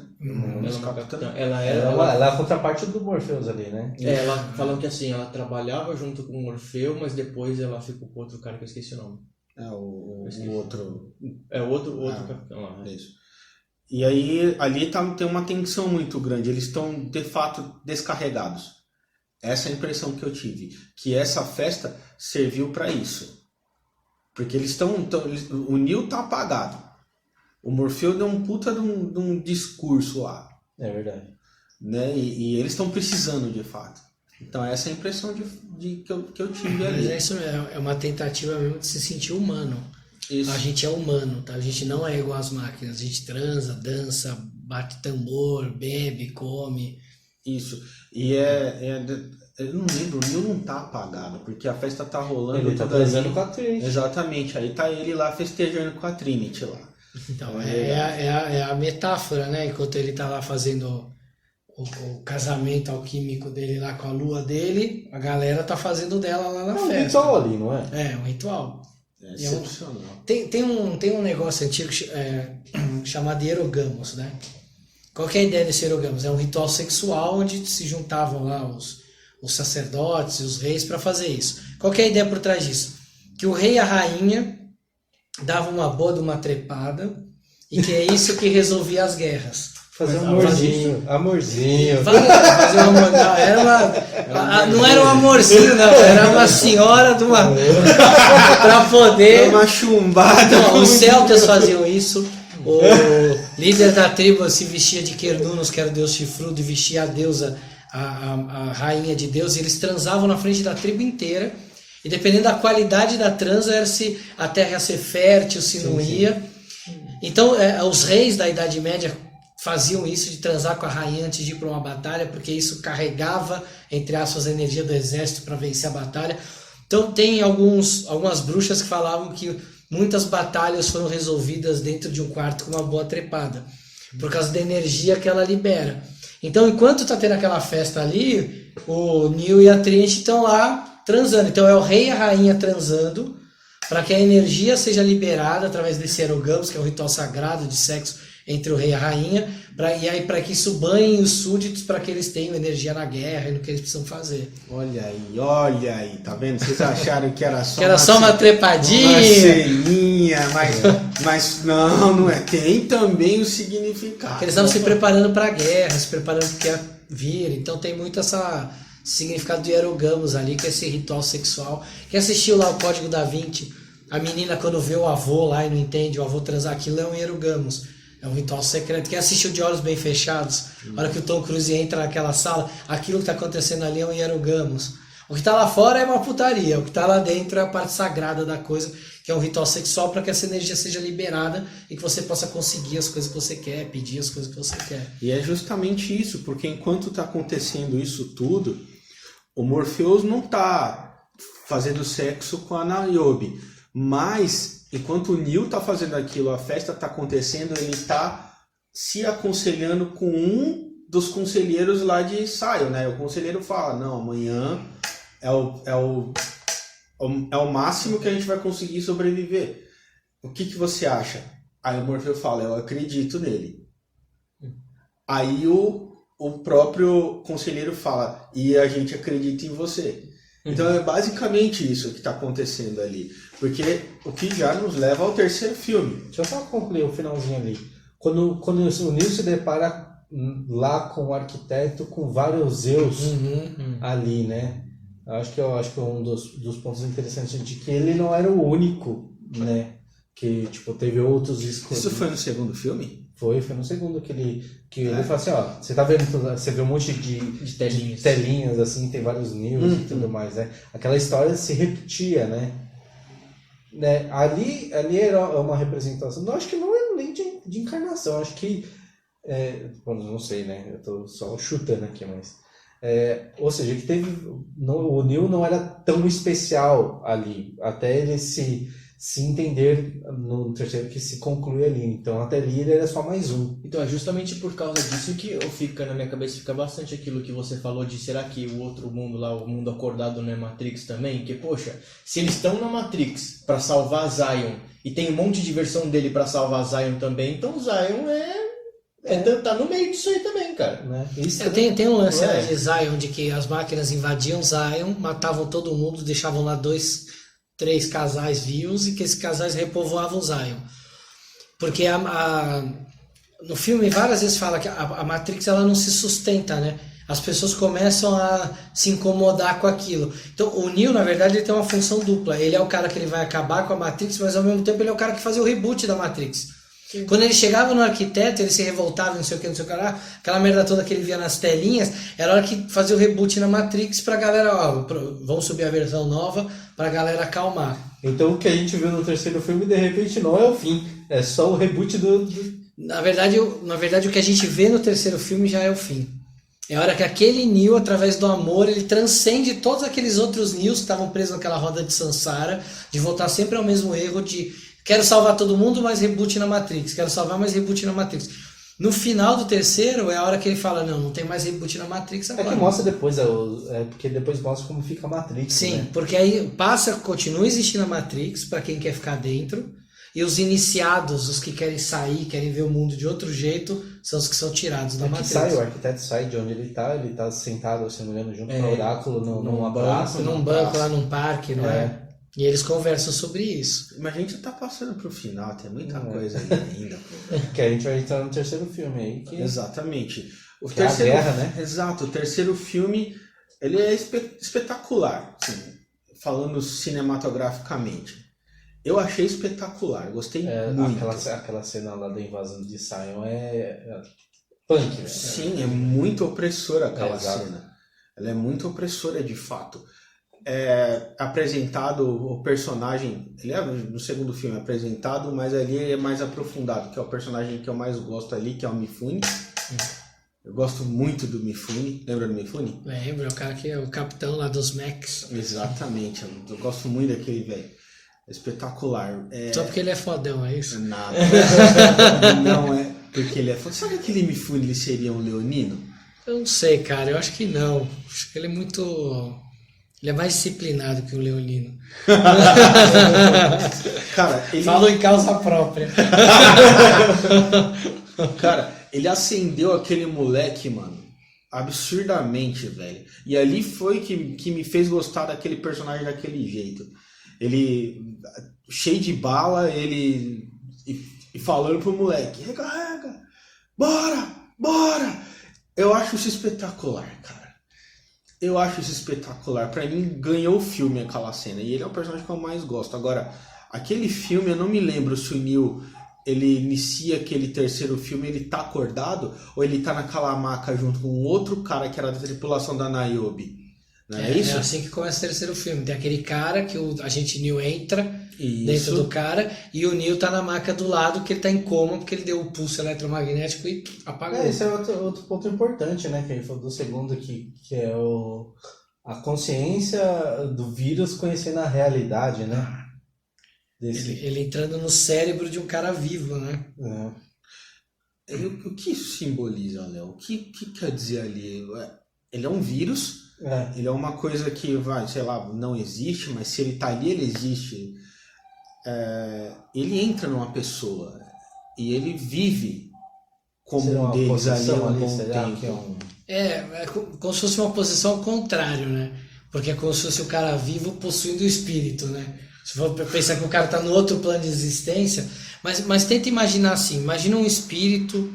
Ela é a contraparte do Morpheus ali, né? Ela falando que assim, ela trabalhava junto com o Morfeu, mas depois ela ficou com outro cara que eu esqueci o nome. O outro. É o outro capitão lá. Né? Isso. E aí ali tem uma tensão muito grande. Eles estão de fato descarregados. Essa é a impressão que eu tive. Que essa festa serviu para isso. Porque eles o Neo tá apagado. O Morfeu deu um puta de um discurso lá. É verdade. Né? E eles estão precisando de fato. Então essa é a impressão que eu tive ali. Mas é isso mesmo, é uma tentativa mesmo de se sentir humano. Isso. A gente é humano, tá? A gente não é igual às máquinas. A gente transa, dança, bate tambor, bebe, come. Isso. E eu não lembro, o Neil não tá apagado, porque a festa tá rolando. Ele tá toda ali. transando com a Trinity. Exatamente, aí tá ele lá festejando com a Trinity lá. Então, é a metáfora, né? Enquanto ele tá lá fazendo o casamento alquímico dele lá com a lua dele, a galera tá fazendo dela lá na É um festa. ritual ali, não é? É, um ritual. É excepcional. Tem um negócio antigo chamado Hierogamos, né? Qual que é a ideia desse Hierogamos? É um ritual sexual onde se juntavam lá os sacerdotes e os reis para fazer isso. Qual que é a ideia por trás disso? Que o rei e a rainha davam uma boa de uma trepada e que é isso que resolvia as guerras. Fazer um amorzinho. Fazer um amor, não, não era um amorzinho, não, era uma senhora de uma para poder. Uma chumbada. Não, os celtas faziam isso. O líder da tribo se vestia de Cernunnos, que era o deus chifrudo, e vestia a deusa, a rainha de Deus, e eles transavam na frente da tribo inteira. E dependendo da qualidade da transa, era se a terra ia ser fértil, se não ia. Então, os reis da Idade Média faziam isso de transar com a rainha antes de ir para uma batalha, porque isso carregava, entre aspas, a energia do exército para vencer a batalha. Então tem algumas bruxas que falavam que muitas batalhas foram resolvidas dentro de um quarto com uma boa trepada, por causa da energia que ela libera. Então, enquanto tá tendo aquela festa ali, o Neil e a Trinity estão lá transando. Então é o rei e a rainha transando, para que a energia seja liberada através desse Hierogamos, que é um ritual sagrado de sexo entre o rei e a rainha, para que isso banhe os súditos, para que eles tenham energia na guerra e no que eles precisam fazer. Olha aí, tá vendo? Vocês acharam que era só, uma trepadinha? Uma ceninha, mas não é. Tem também o significado. Porque eles estavam se preparando para a guerra, se preparando para o que ia vir. Então tem muito esse significado do Hierogamos ali, que é esse ritual sexual. Quem assistiu lá o Código da Vinci, a menina quando vê o avô lá e não entende, o avô transar aquilo, é um Hierogamos. É um ritual secreto. Quem assistiu De Olhos Bem Fechados, na hora que o Tom Cruise entra naquela sala, aquilo que está acontecendo ali é um Hierogamos. O que está lá fora é uma putaria, o que está lá dentro é a parte sagrada da coisa, que é um ritual sexual para que essa energia seja liberada e que você possa conseguir as coisas que você quer, pedir as coisas que você quer. E é justamente isso, porque enquanto está acontecendo isso tudo, o Morpheus não está fazendo sexo com a Niobe, mas enquanto o Neil está fazendo aquilo, a festa está acontecendo, ele está se aconselhando com um dos conselheiros lá de Sion, né? O conselheiro fala, não, amanhã é o máximo que a gente vai conseguir sobreviver. O que você acha? Aí o Morpheus fala, eu acredito nele. Aí o próprio conselheiro fala, e a gente acredita em você. Então é basicamente isso que está acontecendo ali. Porque o que já nos leva ao terceiro filme. Deixa eu só concluir o finalzinho ali. Quando o Neil se depara lá com o arquiteto, com vários Zeus ali, né? Eu acho que é um dos pontos interessantes de que ele não era o único, né? Que tipo, teve outros escolhidos. Isso foi no segundo filme? Foi no segundo que ele fala assim, ó, você tá vendo, você vê um monte de telinhas assim, tem vários Neils e tudo mais, né? Aquela história se repetia, né? Ali era uma representação, não, acho que não é nem de encarnação, acho que, não sei, né? Eu tô só chutando aqui, mas... ou seja, que o Neil não era tão especial ali, até ele se entender no terceiro que se conclui ali. Então até ali ele era só mais um. Então é justamente por causa disso que fica na minha cabeça, fica bastante aquilo que você falou de será que o outro mundo lá, o mundo acordado não é Matrix também? Que poxa, se eles estão na Matrix para salvar Zion e tem um monte de versão dele para salvar Zion também, então Zion tá no meio disso aí também, cara. Né? Isso tem um lance de Zion, de que as máquinas invadiam Zion, matavam todo mundo, deixavam lá 3 casais vivos e que esses casais repovoavam Zion. Porque no filme várias vezes fala que a Matrix ela não se sustenta, né? As pessoas começam a se incomodar com aquilo. Então o Neo, na verdade, ele tem uma função dupla. Ele é o cara que ele vai acabar com a Matrix, mas ao mesmo tempo ele é o cara que fazia o reboot da Matrix. Sim. Quando ele chegava no arquiteto, ele se revoltava, não sei o que, aquela merda toda que ele via nas telinhas, era a hora que fazia o reboot na Matrix pra galera, vamos subir a versão nova pra galera acalmar. Então o que a gente viu no terceiro filme, de repente, não é o fim, é só o reboot Na verdade, o que a gente vê no terceiro filme já é o fim. É a hora que aquele Neo, através do amor, ele transcende todos aqueles outros Neos que estavam presos naquela roda de Sansara, de voltar sempre ao mesmo erro de quero salvar todo mundo, mas reboot na Matrix. Quero salvar, mas reboot na Matrix. No final do terceiro é a hora que ele fala, não tem mais reboot na Matrix agora. É que mostra depois, porque depois mostra como fica a Matrix. Sim, né? porque aí continua existindo a Matrix para quem quer ficar dentro, e os iniciados, os que querem sair, querem ver o mundo de outro jeito, são os que são tirados da Matrix. O arquiteto sai de onde ele tá sentado, se não me engano, junto com o Oráculo num banco, lá num parque, não é? E eles conversam sobre isso. Mas a gente tá passando pro final, tem muita coisa ali ainda. Que a gente vai entrar no terceiro filme aí. Exatamente. O que terceiro, é a guerra, né? Exato, o terceiro filme, ele é espetacular, assim, falando cinematograficamente. Eu achei espetacular, gostei muito. Aquela cena lá da invasão de Sion é punk, né? Sim, é muito opressora aquela cena. Ela é muito opressora, de fato. É apresentado o personagem, ele no segundo filme é apresentado, mas ali é mais aprofundado, que é o personagem que eu mais gosto ali, que é o Mifune. Eu gosto muito do Mifune. Lembra do Mifune? Lembro, é o cara que é o capitão lá dos Mechs. Exatamente, eu gosto muito daquele velho. Espetacular. Só porque ele é fodão, é isso? Nada. Não é porque ele é fodão. Sabe que aquele Mifune ele seria um leonino? Eu não sei, cara, eu acho que não. Acho que ele é muito... Ele é mais disciplinado que o leonino. Cara, ele... Falou em causa própria. Cara, ele acendeu aquele moleque, mano, absurdamente, velho. E ali foi que me fez gostar daquele personagem daquele jeito. Ele, cheio de bala, ele... E falando pro moleque, recarrega, bora. Eu acho isso espetacular, cara. Eu acho isso espetacular. Pra mim, ganhou o filme aquela cena. E ele é o personagem que eu mais gosto. Agora, aquele filme, eu não me lembro se o Neo, ele inicia aquele terceiro filme, ele tá acordado, ou ele tá naquela maca junto com um outro cara que era da tripulação da Niobe. Não é isso? É assim que começa o terceiro filme. Tem aquele cara que o agente Neo entra dentro do cara, e o Neo tá na maca do lado, que ele tá em coma, porque ele deu o pulso eletromagnético e apagou. Esse é outro ponto importante, né? Que ele falou do segundo, que é a consciência do vírus conhecendo a realidade, né? Ele entrando no cérebro de um cara vivo, né? O que isso simboliza, Léo? O que quer dizer ali? Ele é um vírus, ele é uma coisa que, não existe, mas se ele tá ali, ele existe. Ele entra numa pessoa e ele vive como um deles ali há um bom tempo. É como se fosse uma posição ao contrário, né? Porque é como se fosse o cara vivo possuindo o espírito, né? Se for pensar que o cara tá no outro plano de existência, mas tenta imaginar assim, imagina um espírito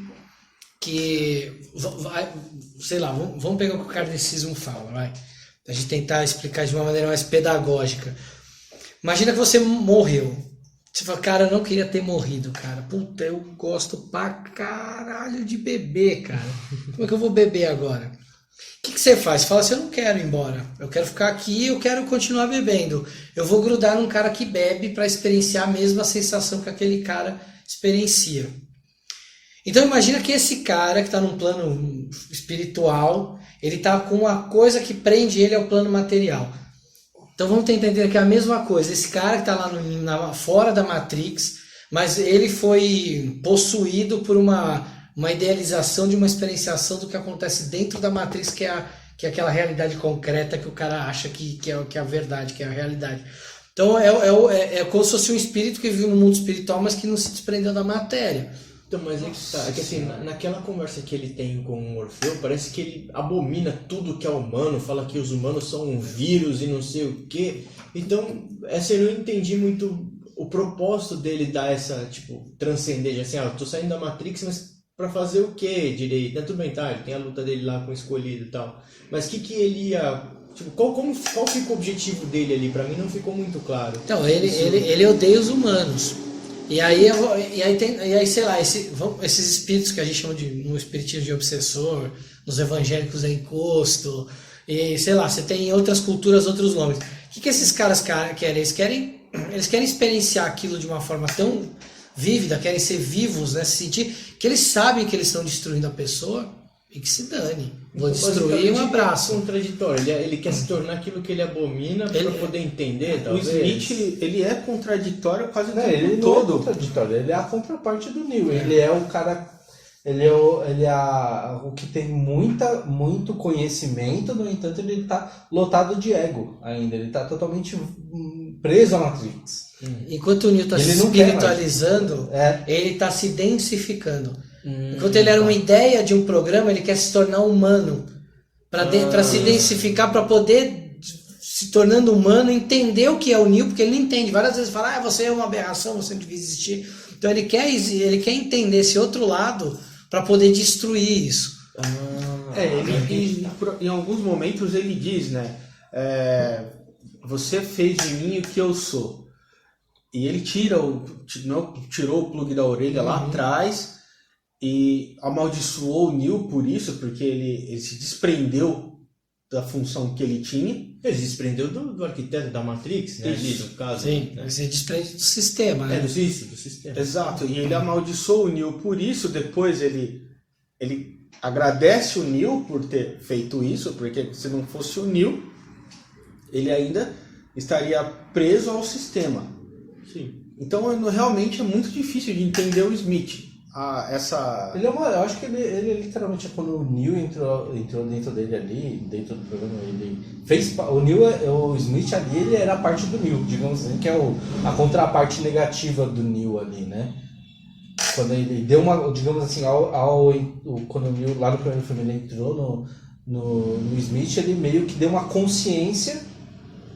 que, vamos pegar o que o kardecismo fala, vai. A gente tentar explicar de uma maneira mais pedagógica. Imagina que você morreu. Você fala, cara, eu não queria ter morrido, cara. Puta, eu gosto pra caralho de beber, cara. Como é que eu vou beber agora? O que você faz? Você fala assim, eu não quero ir embora. Eu quero ficar aqui, eu quero continuar bebendo. Eu vou grudar num cara que bebe para experienciar a mesma sensação que aquele cara experiencia. Então imagina que esse cara que está num plano espiritual, ele está com uma coisa que prende ele ao plano material. Então vamos tentar entender que é a mesma coisa. Esse cara que está lá fora da Matrix, mas ele foi possuído por uma idealização de uma experienciação do que acontece dentro da Matrix, que é aquela realidade concreta que o cara acha que é a verdade, que é a realidade. Então é como se fosse um espírito que vive no mundo espiritual, mas que não se desprendeu da matéria. Então, mas é que assim, naquela conversa que ele tem com o Morfeu, parece que ele abomina tudo que é humano, fala que os humanos são um vírus e não sei o quê. Então, eu não entendi muito o propósito dele dar essa, transcender, assim, eu tô saindo da Matrix, mas pra fazer o quê direito? Tudo bem, tá, ele tem a luta dele lá com o escolhido e tal, mas o que ele ia... qual fica o objetivo dele ali? Pra mim não ficou muito claro. Então, ele odeia os humanos. E aí, sei lá, esses espíritos que a gente chama no espiritismo de obsessor, nos evangélicos é encosto, e sei lá, você tem em outras culturas outros nomes. O que esses caras querem? Eles querem experienciar aquilo de uma forma tão vívida, querem ser vivos, né? Se sentir que eles sabem que eles estão destruindo a pessoa e que se dane. Vou destruir um abraço. É contraditório. Ele quer se tornar aquilo que ele abomina para poder entender, O talvez. Smith, ele é contraditório quase o Não, tempo ele não é todo. contraditório, ele é a contraparte do Neo. Ele é o cara. O que tem muito conhecimento, no entanto, ele tá lotado de ego ainda. Ele tá totalmente preso à Matrix. Enquanto o Neo está se Ele não quer espiritualizando, É. ele está se densificando. Enquanto ele era uma ideia de um programa, ele quer se tornar humano. Para se densificar, para poder, se tornando humano, entender o que é o Neo, porque ele não entende. Várias vezes fala, você é uma aberração, você não devia existir. Então ele quer entender esse outro lado para poder destruir isso. Em alguns momentos ele diz, né? Você fez de mim o que eu sou. E ele tirou o plug da orelha lá atrás e amaldiçoou o Neo por isso, porque ele se desprendeu da função que ele tinha. Ele se desprendeu do arquiteto da Matrix, né? Ali, no caso. Sim, né? você desprende do sistema, né? Do sistema. Exato, e ele amaldiçoou o Neo por isso. Depois ele agradece o Neo por ter feito isso, porque se não fosse o Neo, ele ainda estaria preso ao sistema. Sim. Então realmente é muito difícil de entender o Smith. Eu acho que ele literalmente, quando o Neo entrou dentro dele ali, dentro do programa, ele fez. O Smith ali, ele era a parte do Neo, digamos assim, que é a contraparte negativa do Neo ali, né? Quando ele deu uma, digamos assim, quando o Neo, lá no primeiro filme, ele entrou no Smith, ele meio que deu uma consciência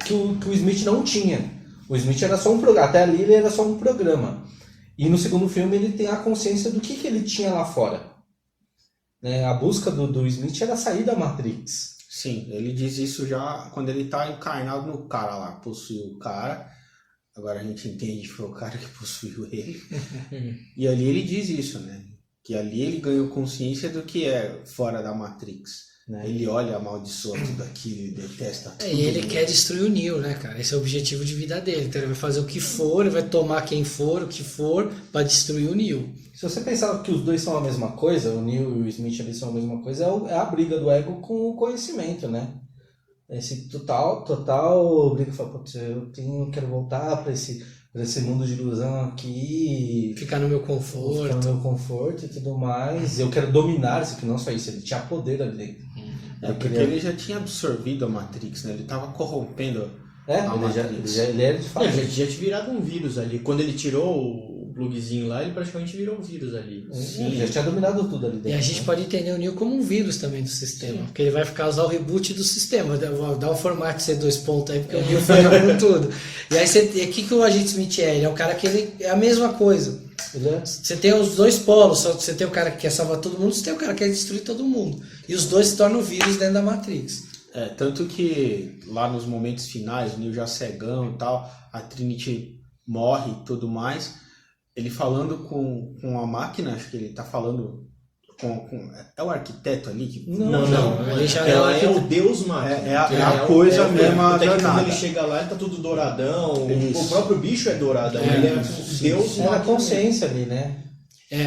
que o Smith não tinha. O Smith era só um programa, até ali ele era só um programa. E no segundo filme ele tem a consciência do que ele tinha lá fora. Né? A busca do Smith era sair da Matrix. Sim, ele diz isso já quando ele está encarnado no cara lá, possuiu o cara. Agora a gente entende que foi o cara que possuiu ele. E ali ele diz isso, né? Que ali ele ganhou consciência do que é fora da Matrix. Né? Ele olha, amaldiçoa tudo aquilo, ele detesta tudo. E ele quer destruir o Neo, né, cara? Esse é o objetivo de vida dele. Então ele vai fazer o que for, ele vai tomar quem for, o que for, para destruir o Neo. Se você pensar que os dois são a mesma coisa, o Neo e o Smith ali são a mesma coisa, é a briga do ego com o conhecimento, né? Esse total briga, fala, putz, quero voltar para esse mundo de ilusão aqui. Ficar no meu conforto. Ficar no meu conforto e tudo mais. Eu quero dominar isso, que não só isso, ele tinha poder ali dentro. Porque ele já tinha absorvido a Matrix, né? Ele estava corrompendo a Matrix. Ele era de fato. Já tinha virado um vírus ali. Quando ele tirou o plugzinho lá, ele praticamente virou um vírus ali. Sim, já tinha dominado tudo ali dentro. E a gente pode entender o Neo como um vírus também do sistema. Porque ele vai causar o reboot do sistema. Dá um formato C2 pontos aí, porque o Neo fica com tudo. E aí o que o agente Smith é? Ele é um cara que ele é a mesma coisa. Você tem os dois polos, só que você tem o cara que quer salvar todo mundo, você tem o cara que quer destruir todo mundo. E os dois se tornam vírus dentro da Matrix. Tanto que lá nos momentos finais, o Neo já cegão e tal, a Trinity morre e tudo mais, ele falando com a máquina, acho que ele tá falando é o arquiteto ali? Que... Não. Ele já ela é o Deus máquina. É a coisa mesmo. Até que quando ele chega lá, ele tá tudo douradão. O próprio bicho é douradão. Ele é Deus máquina. É a consciência ali, né?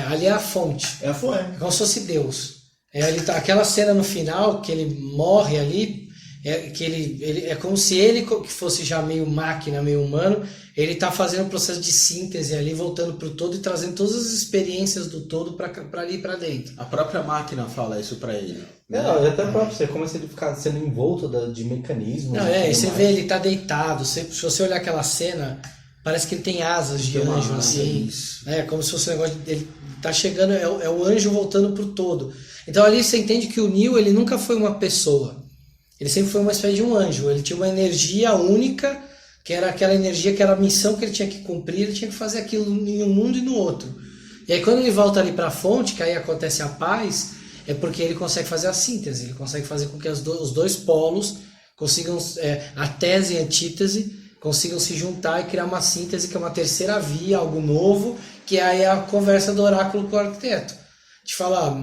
Ali é a fonte. É a fonte. É como se fosse Deus. Aquela cena no final, que ele morre ali, é como se ele, que fosse já meio máquina, meio humano, ele está fazendo um processo de síntese ali, voltando para o todo e trazendo todas as experiências do todo para ali para dentro. A própria máquina fala isso para ele. Não, até próprio, você começa ele ficar sendo envolto de mecanismos. Não, você vê, ele tá deitado, se você olhar aquela cena, parece que ele tem asas de anjo, assim. Como se fosse um negócio, ele tá chegando, é o anjo voltando pro todo. Então ali você entende que o Neo, ele nunca foi uma pessoa. Ele sempre foi uma espécie de um anjo. Ele tinha uma energia única, que era aquela energia que era a missão que ele tinha que cumprir, ele tinha que fazer aquilo em um mundo e no outro. E aí quando ele volta ali para a fonte, que aí acontece a paz, é porque ele consegue fazer a síntese, ele consegue fazer com que os dois polos consigam, a tese e a antítese, consigam se juntar e criar uma síntese, que é uma terceira via, algo novo, que aí é a conversa do oráculo com o arquiteto. De falar,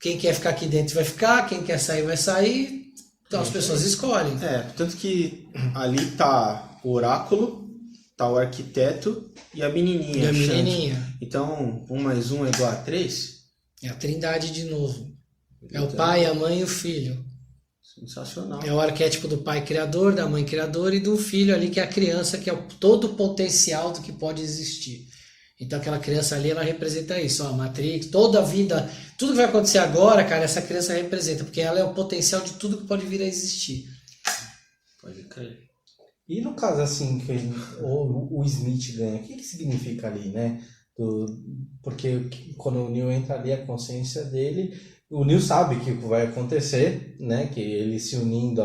quem quer ficar aqui dentro vai ficar, quem quer sair vai sair, então as pessoas escolhem. Tanto que ali tá o oráculo, tá o arquiteto e a menininha. E a Shanti. menininha. Então, 1 mais 1 é igual a 3? É a trindade de novo. É o pai, a mãe e o filho. Sensacional. É o arquétipo do pai criador, da mãe criadora e do filho ali, que é a criança, que é todo o potencial do que pode existir. Então aquela criança ali, ela representa isso, ó, a Matrix, toda a vida, tudo que vai acontecer agora, cara, essa criança representa, porque ela é o potencial de tudo que pode vir a existir. Pode crer. E no caso, assim, que o Smith ganha, o que significa ali, né? Porque quando o Neo entra ali, a consciência dele, o Neo sabe que o que vai acontecer, né? Que ele se unindo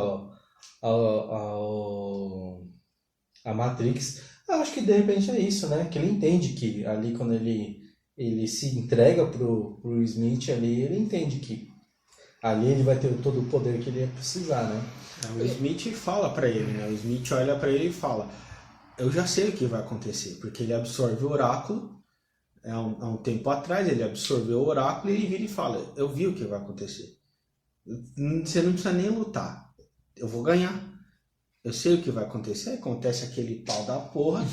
à Matrix, eu acho que de repente é isso, né? Que ele entende que ali quando ele se entrega pro Smith ali, ele entende que ali ele vai ter todo o poder que ele ia precisar, né? O Smith fala pra ele, né? O Smith olha pra ele e fala: eu já sei o que vai acontecer, porque ele absorve o oráculo. Há um tempo atrás ele absorveu o oráculo e ele vira e fala: eu vi o que vai acontecer. Você não precisa nem lutar. Eu vou ganhar. Eu sei o que vai acontecer. Acontece aquele pau da porra.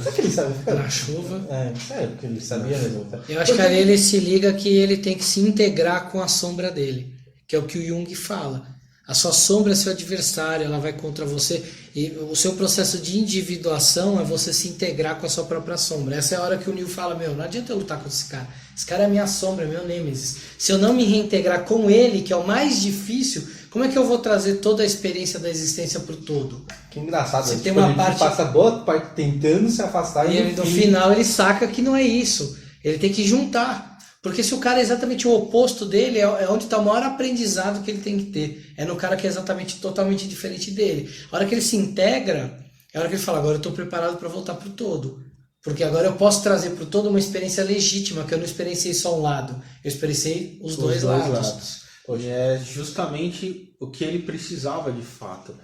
Será que ele sabe? Na chuva. Sério, porque ele sabia resultar. Eu acho que ali ele se liga que ele tem que se integrar com a sombra dele, que é o que o Jung fala. A sua sombra é seu adversário, ela vai contra você. E o seu processo de individuação é você se integrar com a sua própria sombra. Essa é a hora que o Neo fala: meu, não adianta eu lutar com esse cara. Esse cara é minha sombra, é meu nêmesis. Se eu não me reintegrar com ele, que é o mais difícil, como é que eu vou trazer toda a experiência da existência pro todo? Que engraçado. Você né? tem Tipo, uma ele parte- passa boa parte tentando se afastar E no final ele saca que não é isso. Ele tem que juntar. Porque se o cara é exatamente o oposto dele, é onde está o maior aprendizado que ele tem que ter. É no cara que é exatamente totalmente diferente dele. A hora que ele se integra, é a hora que ele fala: agora eu estou preparado para voltar pro todo. Porque agora eu posso trazer pro todo uma experiência legítima, que eu não experienciei só um lado. Eu experienciei os dois lados. E é justamente o que ele precisava de fato.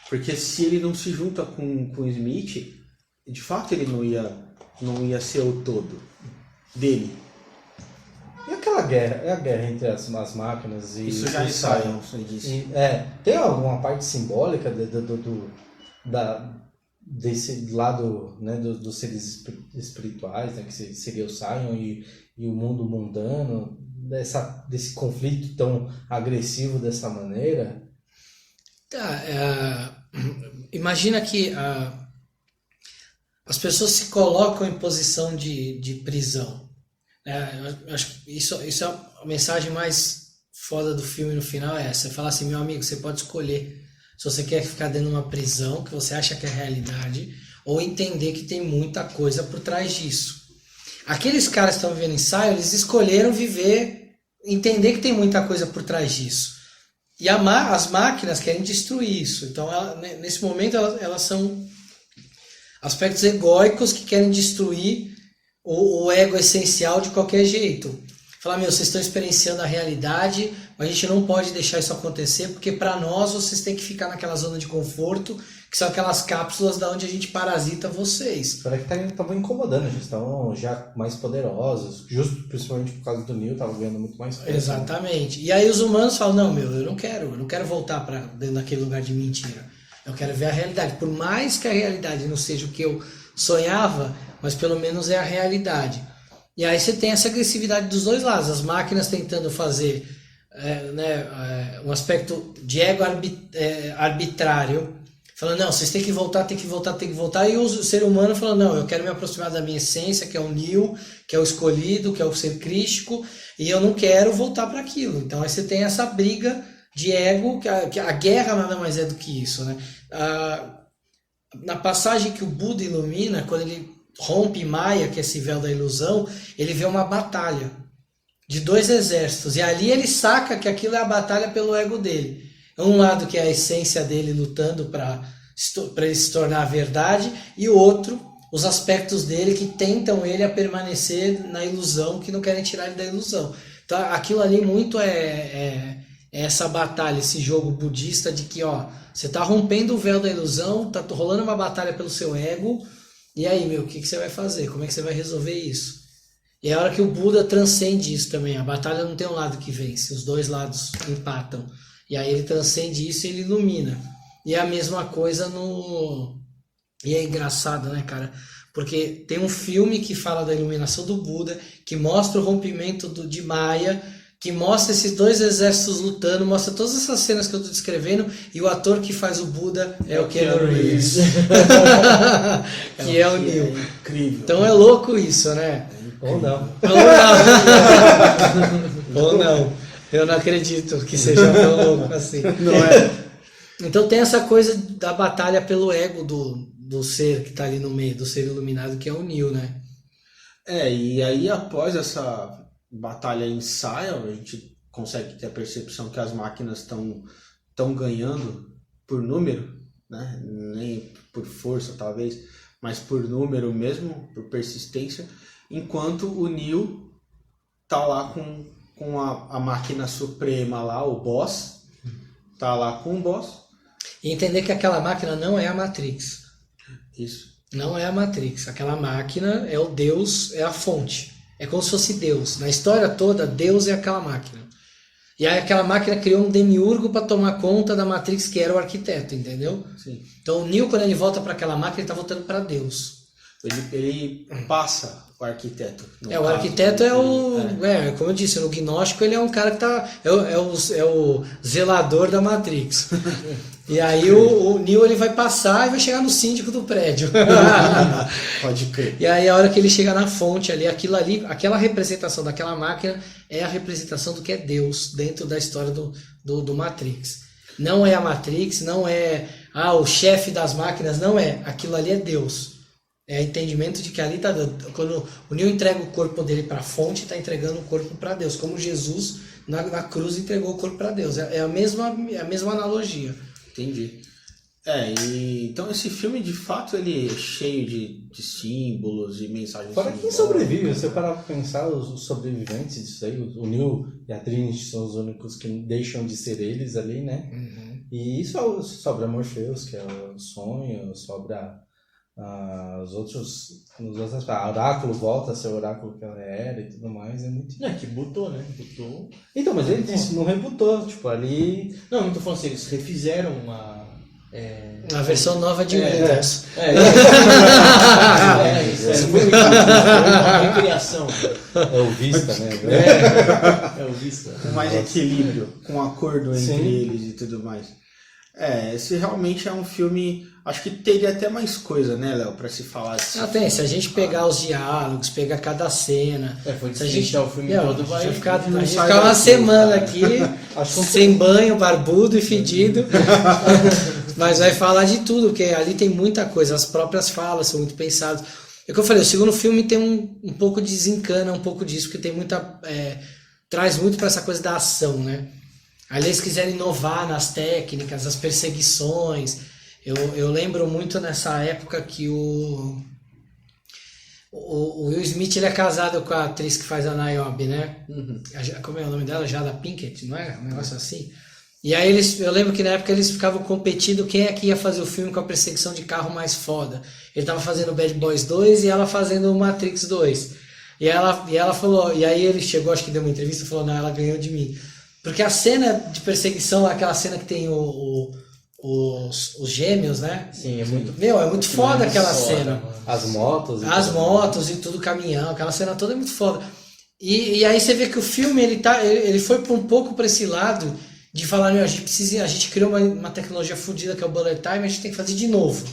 Porque se ele não se junta com o Smith, de fato ele não ia ser o todo dele. E aquela guerra? É a guerra entre as máquinas e Isso já o Sion. você disse. Tem alguma parte simbólica desse lado, né, dos seres espirituais, né, que seria o Sion e o mundo mundano, desse conflito tão agressivo dessa maneira? Imagina que as pessoas se colocam em posição de prisão. Eu acho que isso é a mensagem mais foda do filme no final, é essa. Você fala assim: meu amigo, você pode escolher se você quer ficar dentro de uma prisão que você acha que é realidade, ou entender que tem muita coisa por trás disso. Aqueles caras que estão vivendo em Sion, eles escolheram viver, entender que tem muita coisa por trás disso. E as máquinas querem destruir isso. Então, nesse momento, elas são aspectos egóicos que querem destruir o ego essencial de qualquer jeito. Falar: meu, vocês estão experienciando a realidade, mas a gente não pode deixar isso acontecer, porque para nós vocês têm que ficar naquela zona de conforto, que são aquelas cápsulas da onde a gente parasita vocês. Parece que estavam incomodando, eles estão já mais poderosos, justo principalmente por causa do Neo, estavam ganhando muito mais peso. Exatamente. E aí os humanos falam: não, meu, eu não quero voltar para dentro daquele lugar de mentira. Eu quero ver a realidade. Por mais que a realidade não seja o que eu sonhava, mas pelo menos é a realidade. E aí você tem essa agressividade dos dois lados. As máquinas tentando fazer um aspecto de ego arbitrário, falando: não, vocês têm que voltar, tem que voltar, tem que voltar. E o ser humano falando: não, eu quero me aproximar da minha essência, que é o Neo, que é o escolhido, que é o ser crístico, e eu não quero voltar para aquilo. Então aí você tem essa briga de ego, que a guerra nada mais é do que isso, né? Na passagem que o Buda ilumina, quando ele rompe Maya, que é esse véu da ilusão, ele vê uma batalha de dois exércitos, e ali ele saca que aquilo é a batalha pelo ego dele. Um lado que é a essência dele lutando para ele se tornar a verdade, e o outro, os aspectos dele que tentam ele a permanecer na ilusão, que não querem tirar ele da ilusão. Então aquilo ali muito é essa batalha, esse jogo budista de que, ó, você tá rompendo o véu da ilusão, tá rolando uma batalha pelo seu ego, e aí, meu, o que você vai fazer? Como é que você vai resolver isso? E é a hora que o Buda transcende isso também. A batalha não tem um lado que vence, os dois lados empatam. E aí ele transcende isso e ele ilumina. E é a mesma coisa E é engraçado, né, cara? Porque tem um filme que fala da iluminação do Buda, que mostra o rompimento de Maia, que mostra esses dois exércitos lutando, mostra todas essas cenas que eu tô descrevendo, e o ator que faz o Buda é o Keanu Reeves. Que é o Neo. Incrível. Então é louco isso, né? Ou não. Ou não. Ou não. Eu não acredito que seja tão louco assim. Não é? Então tem essa coisa da batalha pelo ego do ser que está ali no meio, do ser iluminado, que é o Neo, né? E aí após essa batalha em Sion, a gente consegue ter a percepção que as máquinas estão ganhando por número, né? Nem por força talvez, mas por número mesmo, por persistência, enquanto o Neo tá lá com a máquina suprema lá, o boss, tá lá com o boss. E entender que aquela máquina não é a Matrix. Isso. Não é a Matrix. Aquela máquina é o Deus, é a fonte. É como se fosse Deus. Na história toda, Deus é aquela máquina. E aí aquela máquina criou um demiurgo para tomar conta da Matrix, que era o arquiteto, entendeu? Sim. Então o Neo, quando ele volta para aquela máquina, ele está voltando para Deus. Ele passa o arquiteto. O arquiteto é o... como eu disse, no gnóstico ele é um cara que tá... É o zelador da Matrix. E aí o Neo ele vai passar e vai chegar no síndico do prédio. Pode crer. E aí a hora que ele chega na fonte ali, aquela representação daquela máquina é a representação do que é Deus dentro da história do Matrix. Não é a Matrix, não é o chefe das máquinas, não é. Aquilo ali é Deus. É entendimento de que ali tá quando o Neo entrega o corpo dele para a fonte, está entregando o corpo para Deus, como Jesus na cruz entregou o corpo para Deus. É a mesma analogia. Entendi. Então esse filme de fato ele é cheio de símbolos e mensagens. Fora quem sobrevive, você parar pra pensar, os sobreviventes disso aí, o Neo e a Trinity são os únicos que deixam de ser eles ali, né? Uhum. E sobra Morpheus, que é o sonho, sobra os outros Oráculo volta a ser o Oráculo que ela era e tudo mais, é muito... Que butou, né? Butou. Então, mas ele disse, não rebutou, tipo, ali... Não tô falando assim, eles refizeram uma... A versão nova de Windows. Isso foi uma recriação. É o Vista, né? É o Vista. Com mais equilíbrio, com acordo entre Sim. eles e tudo mais. Esse realmente é um filme. Acho que teria até mais coisa, né, Léo, pra se falar disso. Tem, se a gente pegar os diálogos, pegar cada cena. Foi se a gente o filme todo, vai. A gente ficar não sai uma daqui, semana cara. aqui, sem banho, barbudo e fedido. Mas vai falar de tudo, porque ali tem muita coisa. As próprias falas são muito pensadas. É o que eu falei, o segundo filme tem um pouco de desencana, um pouco disso, porque tem muita. Traz muito pra essa coisa da ação, né? Ali eles quiserem inovar nas técnicas, as perseguições. Eu lembro muito nessa época que o Will Smith ele é casado com a atriz que faz a Niobe, né? Uhum. Como é o nome dela? Jada Pinkett, não é? Um negócio assim. E aí eu lembro que na época eles ficavam competindo quem é que ia fazer o filme com a perseguição de carro mais foda. Ele tava fazendo Bad Boys 2 e ela fazendo Matrix 2. E ela falou, e aí ele chegou, acho que deu uma entrevista e falou, não, ela ganhou de mim. Porque a cena de perseguição, aquela cena que tem os gêmeos, né? Sim, é muito. É muito foda aquela cena. Mano. As motos. As motos e tudo, caminhão, aquela cena toda é muito foda. E aí você vê que o filme, ele foi um pouco pra esse lado de falar, a gente criou uma tecnologia fodida que é o bullet time, a gente tem que fazer de novo.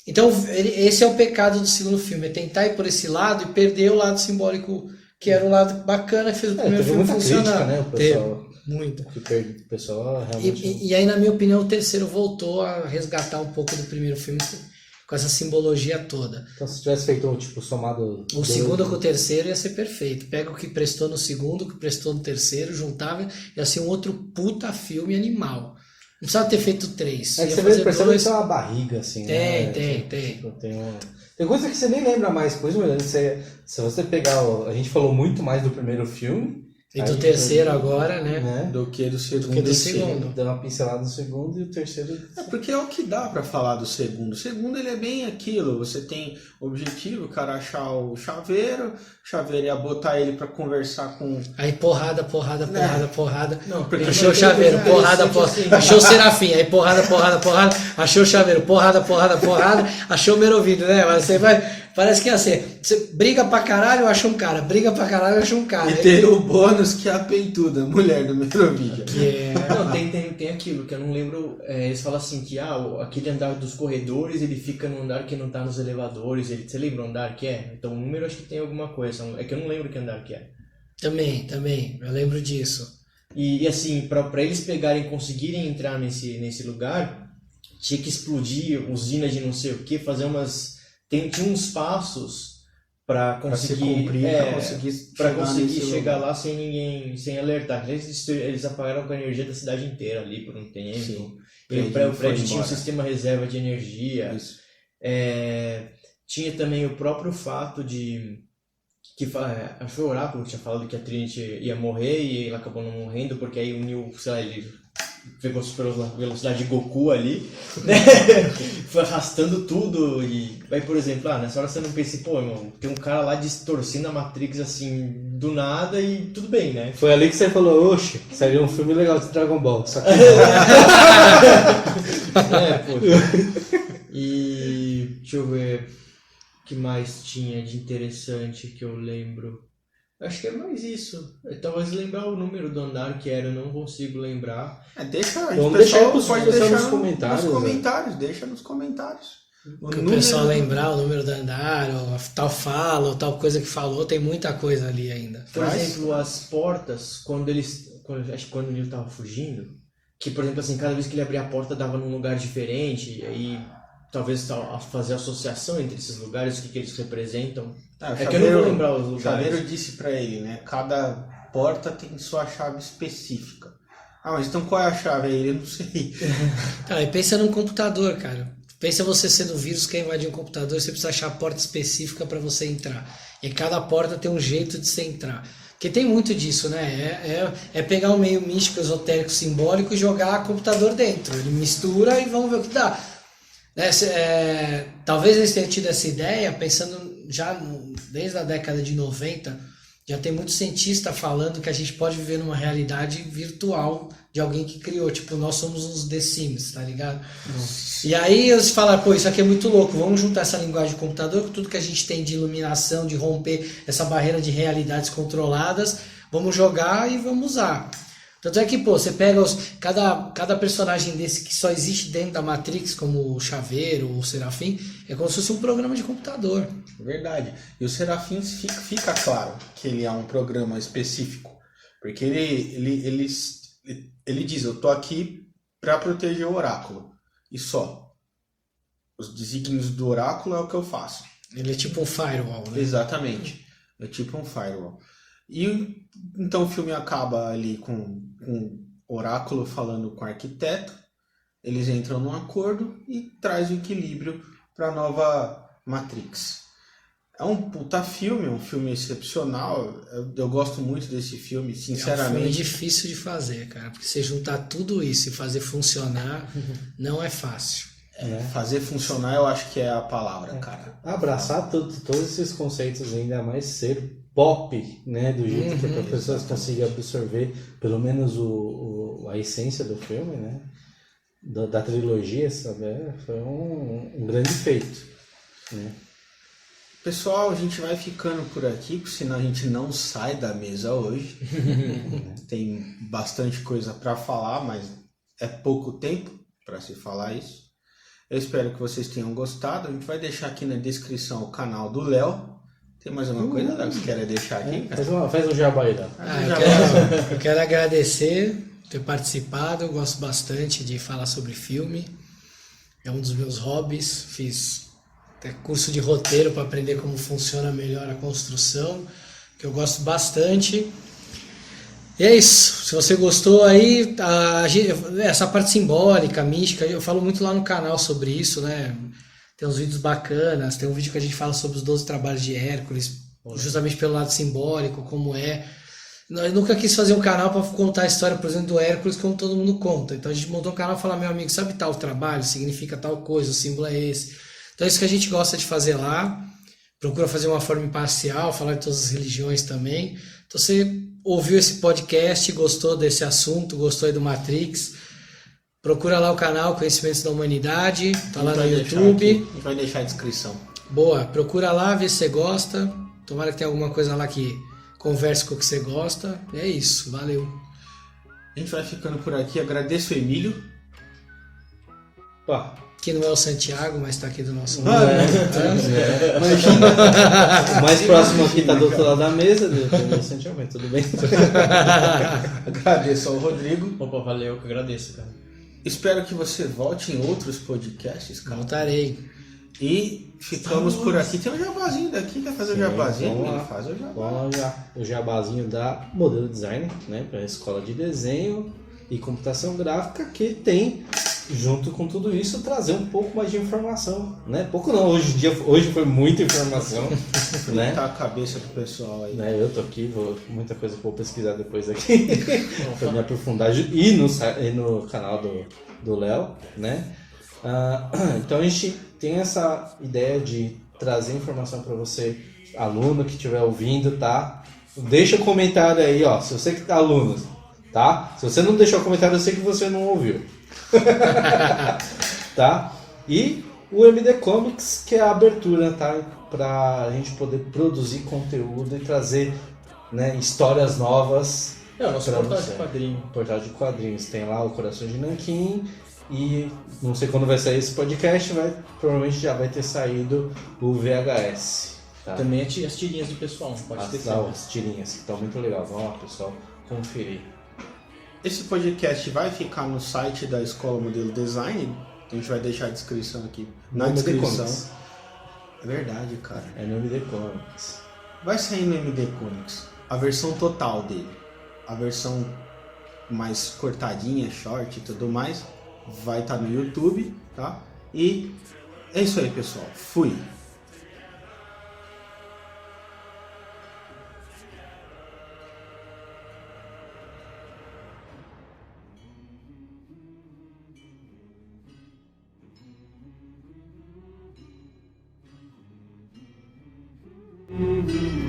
Então esse é o pecado do segundo filme, é tentar ir por esse lado e perder o lado simbólico, que era um lado bacana que fez o primeiro filme funcionar. Crítica, né, o pessoal. Muito. O pessoal realmente... E aí, na minha opinião, o terceiro voltou a resgatar um pouco do primeiro filme com essa simbologia toda. Então, se tivesse feito, somado... O segundo com o terceiro ia ser perfeito. Pega o que prestou no segundo, o que prestou no terceiro, juntava, ia ser um outro puta filme animal. Não precisava ter feito 3. Você percebe que tem uma barriga, assim, tem. Tem coisa que você nem lembra mais. Se você pegar... A gente falou muito mais do primeiro filme. E do Aí, terceiro agora, né? né? Do que do segundo. Do que do em segundo. si. Deu uma pincelada no segundo e o terceiro. É porque é o que dá pra falar do segundo. O segundo ele é bem aquilo. Você tem objetivo, o cara achar o chaveiro ia botar ele pra conversar com. Aí porrada. Não, Porque Achou o chaveiro, porrada. Achou o Serafim, aí porrada. Achou o chaveiro, porrada. Achou o Merovíndio, né? Mas você vai. Parece que é assim. Você briga pra caralho, acha um cara. Briga pra caralho, acha um cara. E tem o bônus que é a peituda, mulher do Metrovídeo. Que é. Não, tem aquilo que eu não lembro. Eles falam assim que aquele andar dos corredores ele fica no andar que não tá nos elevadores. Você lembra o andar que é? Então o número acho que tem alguma coisa. É que eu não lembro que andar que é. Também. Eu lembro disso. E assim, pra eles pegarem, conseguirem entrar nesse lugar, tinha que explodir usina de não sei o que, fazer umas. Tinha uns passos pra conseguir. Pra se cumprir, pra conseguir nesse chegar lugar. lá sem ninguém, sem alertar. Eles apagaram com a energia da cidade inteira ali por um tempo. Sim. E o Foi prédio tinha um embora. sistema reserva de energia. Isso. Tinha também o próprio fato de que acho que foi o Oráculo que tinha falado que a Trinity ia morrer e ele acabou não morrendo porque aí o Neo, sei lá, ele pegou super velocidade de Goku ali, né? Foi arrastando tudo e aí, por exemplo, nessa hora você não pensa, pô, irmão, tem um cara lá distorcendo a Matrix assim, do nada e tudo bem, né? Foi ali que você falou, oxe, seria um filme legal de Dragon Ball. Só que Pô. E deixa eu ver o que mais tinha de interessante que eu lembro. Acho que é mais isso. Talvez lembrar o número do andar que era, eu não consigo lembrar. Vamos deixar aí pros pessoal nos comentários, nos comentários. Deixa nos comentários. Que o pessoal lembrar o número do andar, ou tal fala, ou tal coisa que falou, tem muita coisa ali ainda. Por exemplo, as portas, acho que quando o Neo tava fugindo, que por exemplo assim, cada vez que ele abria a porta dava num lugar diferente, e aí talvez fazer associação entre esses lugares, o que eles representam. Que eu não vou lembrar os lugares. O chaveiro disse pra ele, né? Cada porta tem sua chave específica. Mas então qual é a chave aí? Eu não sei. E pensa num computador, cara. Pensa você sendo vírus que invadir um computador, você precisa achar a porta específica para você entrar. E cada porta tem um jeito de você entrar. Porque tem muito disso, né? É pegar um meio místico, esotérico, simbólico e jogar computador dentro. Ele mistura e vamos ver o que dá. Talvez eles tenham tido essa ideia pensando já desde a década de 90, já tem muito cientista falando que a gente pode viver numa realidade virtual de alguém que criou, tipo, nós somos uns The Sims, tá ligado? E aí eles falaram, pô, isso aqui é muito louco, vamos juntar essa linguagem de computador com tudo que a gente tem de iluminação, de romper essa barreira de realidades controladas, vamos jogar e vamos usar. Tanto é que, pô, você pega cada personagem desse que só existe dentro da Matrix, como o Chaveiro ou o Serafim, é como se fosse um programa de computador. Verdade. E o Serafim fica claro que ele é um programa específico. Porque ele diz, eu tô aqui para proteger o oráculo. E só. Os desígnios do oráculo é o que eu faço. Ele é tipo um firewall, né? Exatamente. É tipo um firewall. E então o filme acaba ali com o oráculo falando com o arquiteto. Eles entram num acordo e traz o equilíbrio para a nova Matrix. É um puta filme, um filme excepcional. Eu gosto muito desse filme, sinceramente. É um filme difícil de fazer, cara. Porque você juntar tudo isso e fazer funcionar não é fácil. Fazer funcionar eu acho que é a palavra, cara. Abraçar todos esses conceitos, ainda mais ser pop, né, do jeito que as pessoas consigam absorver pelo menos a essência do filme, né, da trilogia, sabe, foi um grande feito, né. Pessoal, a gente vai ficando por aqui, porque senão a gente não sai da mesa hoje. Tem bastante coisa para falar, mas é pouco tempo para se falar isso. Eu espero que vocês tenham gostado. A gente vai deixar aqui na descrição o canal do Léo. Tem mais alguma coisa, Léo, que você quer deixar aqui? Faz um jabá aí, Léo. Eu quero agradecer por ter participado. Eu gosto bastante de falar sobre filme. É um dos meus hobbies. Fiz até curso de roteiro para aprender como funciona melhor a construção, que eu gosto bastante. E é isso. Se você gostou aí, essa parte simbólica, mística, eu falo muito lá no canal sobre isso, né? Tem uns vídeos bacanas, tem um vídeo que a gente fala sobre os 12 trabalhos de Hércules, justamente pelo lado simbólico, como é. Eu nunca quis fazer um canal para contar a história, por exemplo, do Hércules, como todo mundo conta. Então a gente montou um canal e falou, meu amigo, sabe tal trabalho, significa tal coisa, o símbolo é esse. Então é isso que a gente gosta de fazer lá. Procura fazer uma forma imparcial, falar de todas as religiões também. Então você ouviu esse podcast, gostou desse assunto, gostou aí do Matrix, procura lá o canal Conhecimentos da Humanidade, tá lá no YouTube. A gente vai deixar a descrição. Boa, procura lá, vê se você gosta. Tomara que tenha alguma coisa lá que converse com o que você gosta. É isso, valeu. A gente vai ficando por aqui. Agradeço o Emílio. Pá, Que não é o Santiago, mas tá aqui do nosso Ah, lado. Imagina. o mais próximo aqui tá do outro lado da mesa, do Santiago, mas tudo bem. Agradeço ao Rodrigo. Opa, valeu, que agradeço, cara. Espero que você volte em outros podcasts, cara. Voltarei. E ficamos por aqui. Tem um jabazinho daqui. Quer fazer o jabazinho? vamos lá. Ele faz o jabá. Vamos lá, o jabazinho da Modelo Design, né, para a escola de desenho e computação gráfica, que tem, junto com tudo isso, trazer um pouco mais de informação, né? Pouco não, hoje foi muita informação, né? Tá a cabeça do pessoal aí. Eu tô aqui, muita coisa que eu vou pesquisar depois aqui para me aprofundar e no canal do Léo, né? Então a gente tem essa ideia de trazer informação para você, aluno que estiver ouvindo, tá? Deixa um comentário aí, ó, se você que tá aluno, tá? Se você não deixou comentário, eu sei que você não ouviu. Tá? E o MD Comics, que é a abertura, tá? Pra gente poder produzir conteúdo e trazer, né, histórias novas. É o nosso pra portal você. de quadrinho. Portal de quadrinhos. Tem lá o Coração de Nanquim. E não sei quando vai sair esse podcast, mas provavelmente já vai ter saído o VHS. Tá? Também as tirinhas do pessoal, pode ter As tirinhas, que estão muito legais. Vamos lá, pessoal, conferir. Esse podcast vai ficar no site da Escola Modelo Design. A gente vai deixar a descrição aqui. Na No MD descrição. Comics. É verdade, cara. É no MD Comics. Vai sair no MD Comics. A versão total dele. A versão mais cortadinha, short e tudo mais. Vai estar no YouTube, tá? E é isso aí, pessoal. Fui. Uhum.